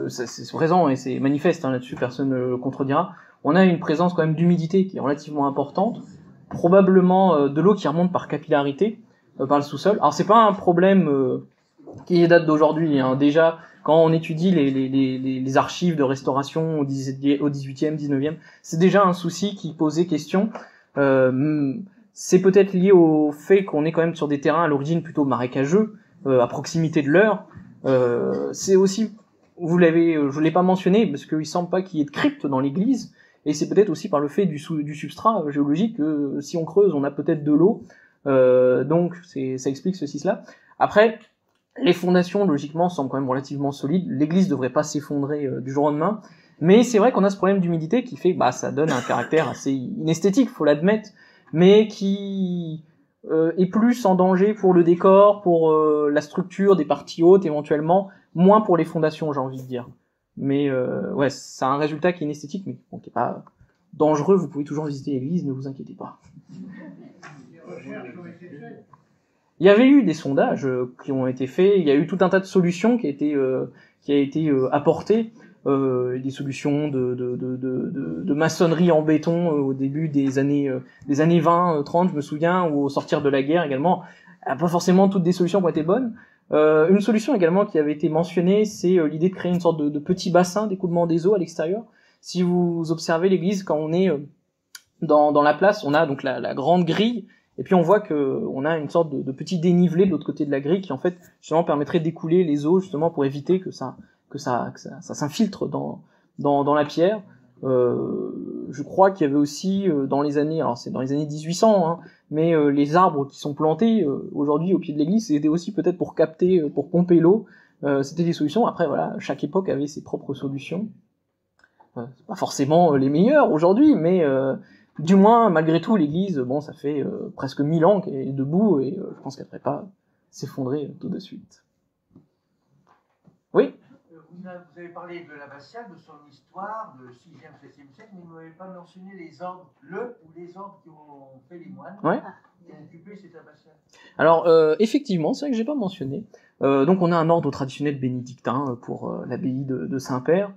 c'est présent et c'est manifeste là-dessus, personne ne le contredira, on a une présence quand même d'humidité qui est relativement importante, probablement de l'eau qui remonte par capillarité, par le sous-sol. Alors, c'est pas un problème qui date d'aujourd'hui, hein. Déjà, quand on étudie les archives de restauration au 18e, 19e, c'est déjà un souci qui posait question. C'est peut-être lié au fait qu'on est quand même sur des terrains à l'origine plutôt marécageux, à proximité de l'Eure. C'est aussi, je l'ai pas mentionné, parce qu'il semble pas qu'il y ait de crypte dans l'église, et c'est peut-être aussi par le fait du substrat géologique que si on creuse, on a peut-être de l'eau. Donc ça explique cela. Après, les fondations, logiquement, semblent quand même relativement solides. L'église devrait pas s'effondrer du jour au lendemain. Mais c'est vrai qu'on a ce problème d'humidité qui fait que ça donne un caractère assez inesthétique, faut l'admettre, mais qui est plus en danger pour le décor, pour la structure des parties hautes éventuellement, moins pour les fondations, j'ai envie de dire. Mais ouais, c'est un résultat qui est inesthétique, mais bon, qui est pas dangereux. Vous pouvez toujours visiter l'église, ne vous inquiétez pas. Il y avait eu des sondages qui ont été faits, il y a eu tout un tas de solutions qui a été apportées, des solutions de maçonnerie en béton au début des années 20, 30, je me souviens, ou au sortir de la guerre également. Pas forcément toutes des solutions qui ont été bonnes. Une solution également qui avait été mentionnée, c'est l'idée de créer une sorte de petit bassin d'écoulement des eaux à l'extérieur. Si vous observez l'église, quand on est dans la place, on a donc la grande grille, et puis on voit que on a une sorte de petit dénivelé de l'autre côté de la grille qui en fait justement permettrait d'écouler les eaux justement pour éviter que ça s'infiltre dans la pierre. Je crois qu'il y avait aussi dans les années, alors c'est dans les années 1800, hein, mais les arbres qui sont plantés aujourd'hui au pied de l'église, c'était aussi peut-être pour capter, pour pomper l'eau. C'était des solutions. Après voilà, chaque époque avait ses propres solutions. C'est pas forcément les meilleures aujourd'hui, mais du moins malgré tout l'église, bon, ça fait presque 1000 ans qu'elle est debout et je pense qu'elle ne devrait pas s'effondrer tout de suite. Oui. Vous avez parlé de l'abbatiale, de son histoire, de 6e, 7e siècle, mais vous n'avez pas mentionné les ordres, ou les ordres qui ont fait les moines, qui ont occupé cette abbatiale. Alors, effectivement, c'est vrai que j'ai pas mentionné. Donc, on a un ordre traditionnel bénédictin pour l'abbaye de Saint-Père,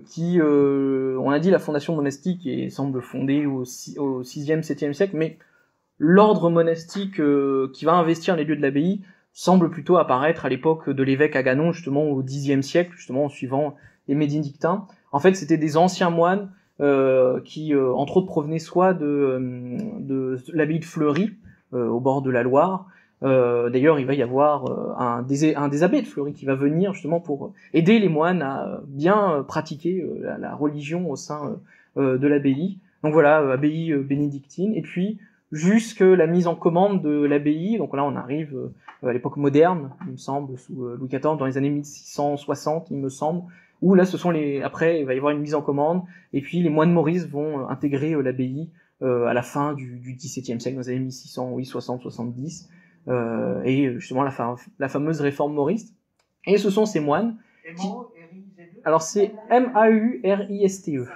qui, on a dit, la fondation monastique semble fondée au 6e, 7e siècle, mais l'ordre monastique qui va investir les lieux de l'abbaye semble plutôt apparaître à l'époque de l'évêque Aganon, justement au Xe siècle, justement en suivant les bénédictins. En fait, c'était des anciens moines qui, entre autres, provenaient soit de l'abbaye de Fleury, au bord de la Loire. D'ailleurs, il va y avoir un des abbés de Fleury qui va venir justement pour aider les moines à bien pratiquer la religion au sein de l'abbaye. Donc voilà, abbaye bénédictine. Et puis, jusque la mise en commande de l'abbaye, donc là on arrive à l'époque moderne, il me semble, sous Louis XIV, dans les années 1660, il me semble, où là après il va y avoir une mise en commande, et puis les moines maurices vont intégrer l'abbaye à la fin du XVIIe siècle, dans les années 1600, oui, 60, 70, et justement la fameuse réforme mauriste. Et ce sont ces moines alors c'est M-A-U-R-I-S-T-E.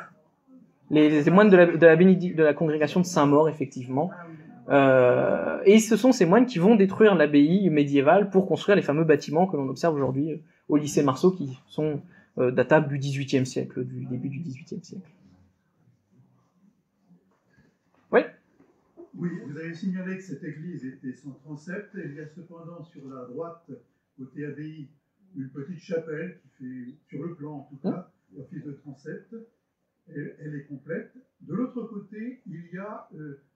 Les moines de la congrégation de Saint-Maur, effectivement. Et ce sont ces moines qui vont détruire l'abbaye médiévale pour construire les fameux bâtiments que l'on observe aujourd'hui au lycée Marceau, qui sont datables du XVIIIe siècle, du début du XVIIIe siècle. Oui. Oui, vous avez signalé que cette église était sans transept. Il y a cependant sur la droite, côté abbaye, une petite chapelle qui fait, sur le plan en tout cas, office de transept. Elle est complète. De l'autre côté, il y a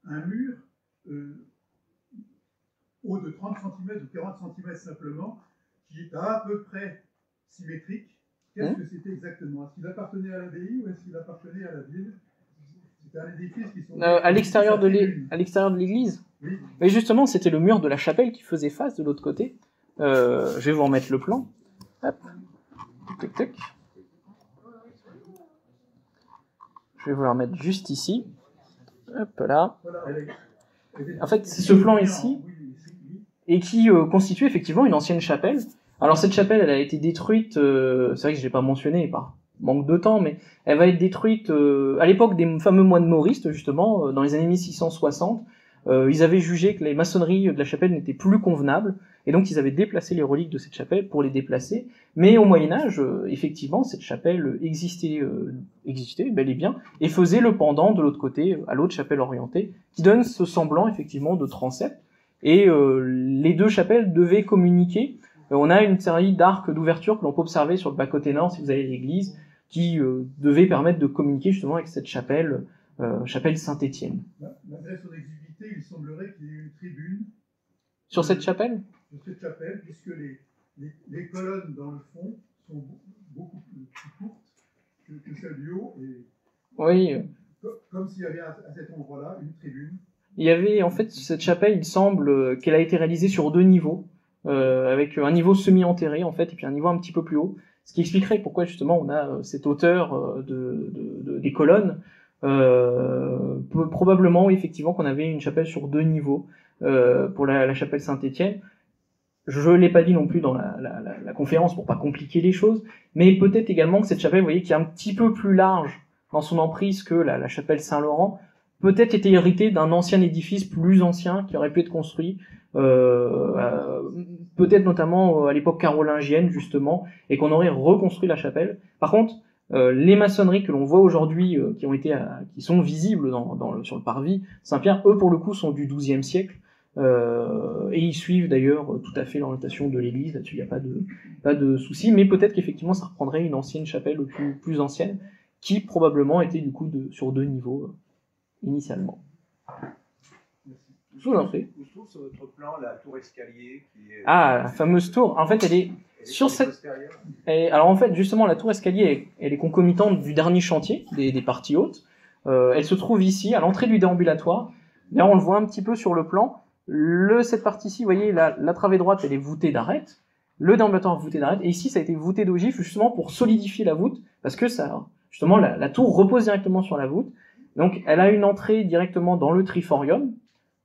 un mur haut de 30 cm ou 40 cm simplement, qui est à peu près symétrique. Qu'est-ce que c'était exactement? Est-ce qu'il appartenait à l'abbaye ou est-ce qu'il appartenait à la ville? C'était un édifice qui sont... à l'extérieur de l'église. Oui. Mais justement, c'était le mur de la chapelle qui faisait face de l'autre côté. Je vais vous remettre le plan. Hop. Tac, tac. Je vais vous la remettre juste ici. Hop là. En fait, c'est ce plan ici, et qui constitue effectivement une ancienne chapelle. Alors cette chapelle, elle a été détruite, c'est vrai que je l'ai pas mentionné par manque de temps, mais elle va être détruite à l'époque des fameux moines mauristes, justement, dans les années 1660. Ils avaient jugé que les maçonneries de la chapelle n'étaient plus convenables, et donc ils avaient déplacé les reliques de cette chapelle pour les déplacer. Mais au Moyen-Âge, effectivement, cette chapelle existait bel et bien, et faisait le pendant de l'autre côté, à l'autre chapelle orientée, qui donne ce semblant, effectivement, de transept. Et les deux chapelles devaient communiquer. On a une série d'arcs d'ouverture que l'on peut observer sur le bas-côté nord, si vous avez l'église, qui devait permettre de communiquer justement avec cette chapelle, chapelle Saint-Étienne. Malgré son exiguïté, il semblerait qu'il y ait une tribune. Sur cette chapelle? Sur cette chapelle, puisque les colonnes dans le fond sont beaucoup plus courtes que celles du haut. Et oui. Comme s'il y avait à cet endroit-là une tribune. Il y avait, en fait, cette chapelle, il semble qu'elle a été réalisée sur 2 niveaux, avec un niveau semi-enterré, en fait, et puis un niveau un petit peu plus haut. Ce qui expliquerait pourquoi, justement, on a cette hauteur des colonnes. Probablement, oui, effectivement, qu'on avait une chapelle sur 2 niveaux pour la chapelle Saint-Étienne. Je l'ai pas dit non plus dans la conférence pour pas compliquer les choses, mais peut-être également que cette chapelle, vous voyez, qui est un petit peu plus large dans son emprise que la chapelle Saint-Laurent, peut-être était héritée d'un ancien édifice plus ancien qui aurait pu être construit, peut-être notamment à l'époque carolingienne justement, et qu'on aurait reconstruit la chapelle. Par contre, les maçonneries que l'on voit aujourd'hui, qui sont visibles sur le parvis Saint-Pierre, eux pour le coup sont du XIIe siècle. Et ils suivent d'ailleurs tout à fait l'orientation de l'église, là-dessus il n'y a pas de souci, mais peut-être qu'effectivement ça reprendrait une ancienne chapelle plus ancienne, qui probablement était du coup sur 2 niveaux initialement. Je vous en prie. Où se trouve sur votre plan la tour escalier qui est... Ah, la fameuse tour, en fait elle est sur cette... Alors en fait justement la tour escalier, elle est concomitante du dernier chantier, des parties hautes. Elle se trouve ici, à l'entrée du déambulatoire. Là on le voit un petit peu sur le plan. Cette partie-ci, vous voyez, la travée droite, elle est voûtée d'arêtes. Le déambulatoire est voûté d'arêtes. Et ici, ça a été voûté d'ogives, justement, pour solidifier la voûte. Parce que ça, justement, la tour repose directement sur la voûte. Donc, elle a une entrée directement dans le triforium.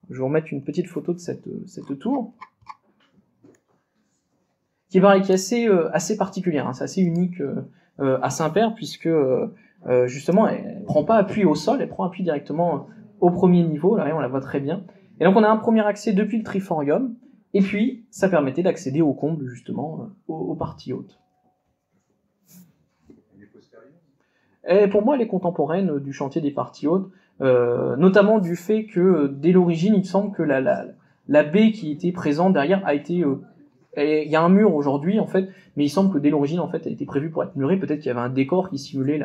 Je vais vous remettre une petite photo de cette tour. Qui est assez particulière, hein. C'est assez unique à Saint-Père, puisque, justement, elle prend pas appui au sol, elle prend appui directement au premier niveau. Là, on la voit très bien. Et donc on a un premier accès depuis le triforium, et puis ça permettait d'accéder aux combles, justement, aux parties hautes. Elle est postérieure ? Et pour moi, elle est contemporaine du chantier des parties hautes, notamment du fait que, dès l'origine, il semble que la baie qui était présente derrière a été... il y a un mur aujourd'hui, en fait, mais il semble que dès l'origine, en fait, elle a été prévue pour être murée. Peut-être qu'il y avait un décor qui simulait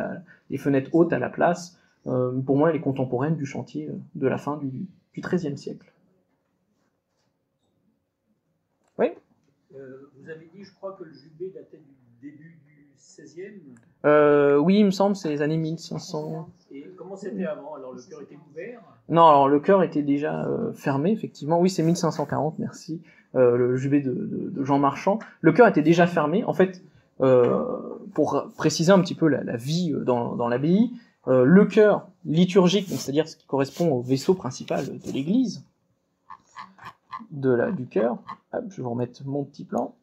les fenêtres hautes à la place. Pour moi, elle est contemporaine du chantier de la fin du XIIIe siècle. Oui. Vous avez dit, je crois, que le jubé datait du début du XVIe. Oui, il me semble, c'est les années 1500. Et comment c'était avant? Alors le chœur était ouvert? Non, alors le chœur était déjà fermé, effectivement. Oui, c'est 1540, merci. Le jubé de Jean Marchand. Le chœur était déjà fermé. En fait, pour préciser un petit peu la vie dans l'abbaye, le chœur liturgique, c'est-à-dire ce qui correspond au vaisseau principal de l'église, du chœur. Hop, je vais vous remettre mon petit plan.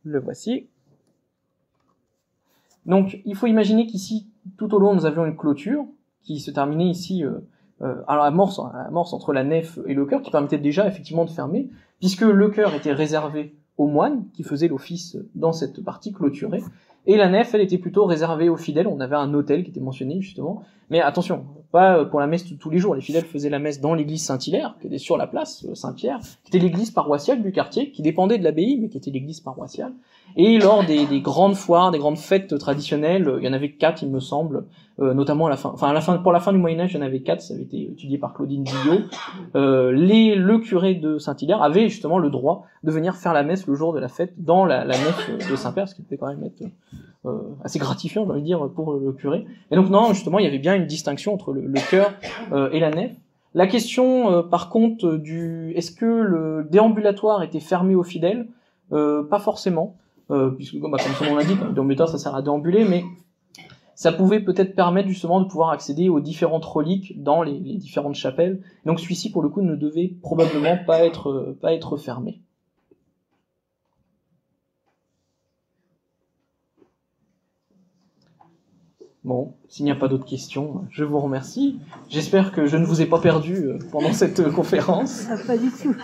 Le voici. Donc, il faut imaginer qu'ici, tout au long, nous avions une clôture qui se terminait ici, à l'amorce entre la nef et le chœur, qui permettait déjà effectivement de fermer, puisque le chœur était réservé aux moines qui faisaient l'office dans cette partie clôturée, et la nef, elle était plutôt réservée aux fidèles. On avait un autel qui était mentionné justement, mais attention, pas pour la messe tous les jours. Les fidèles faisaient la messe dans l'église Saint-Hilaire, qui était sur la place Saint-Pierre, qui était l'église paroissiale du quartier, qui dépendait de l'abbaye, mais qui était l'église paroissiale. Et lors des grandes foires, des grandes fêtes traditionnelles, il y en avait 4, il me semble, notamment pour la fin du Moyen-Âge, il y en avait 4, ça avait été étudié par Claudine Billot. Le curé de Saint-Hilaire avait justement le droit de venir faire la messe le jour de la fête dans la nef de Saint-Père, ce qui pouvait quand même être assez gratifiant, j'ai envie de dire, pour le curé. Et donc non, justement, il y avait bien une distinction entre le chœur et la nef. La question, par contre, est-ce que le déambulatoire était fermé aux fidèles? Pas forcément. Puisque comme son nom l'indique, le déambulatoire ça sert à déambuler, mais ça pouvait peut-être permettre justement de pouvoir accéder aux différentes reliques dans les différentes chapelles. Donc celui-ci pour le coup ne devait probablement pas être fermé. Bon, s'il n'y a pas d'autres questions, je vous remercie. J'espère que je ne vous ai pas perdu pendant cette conférence. Pas du tout.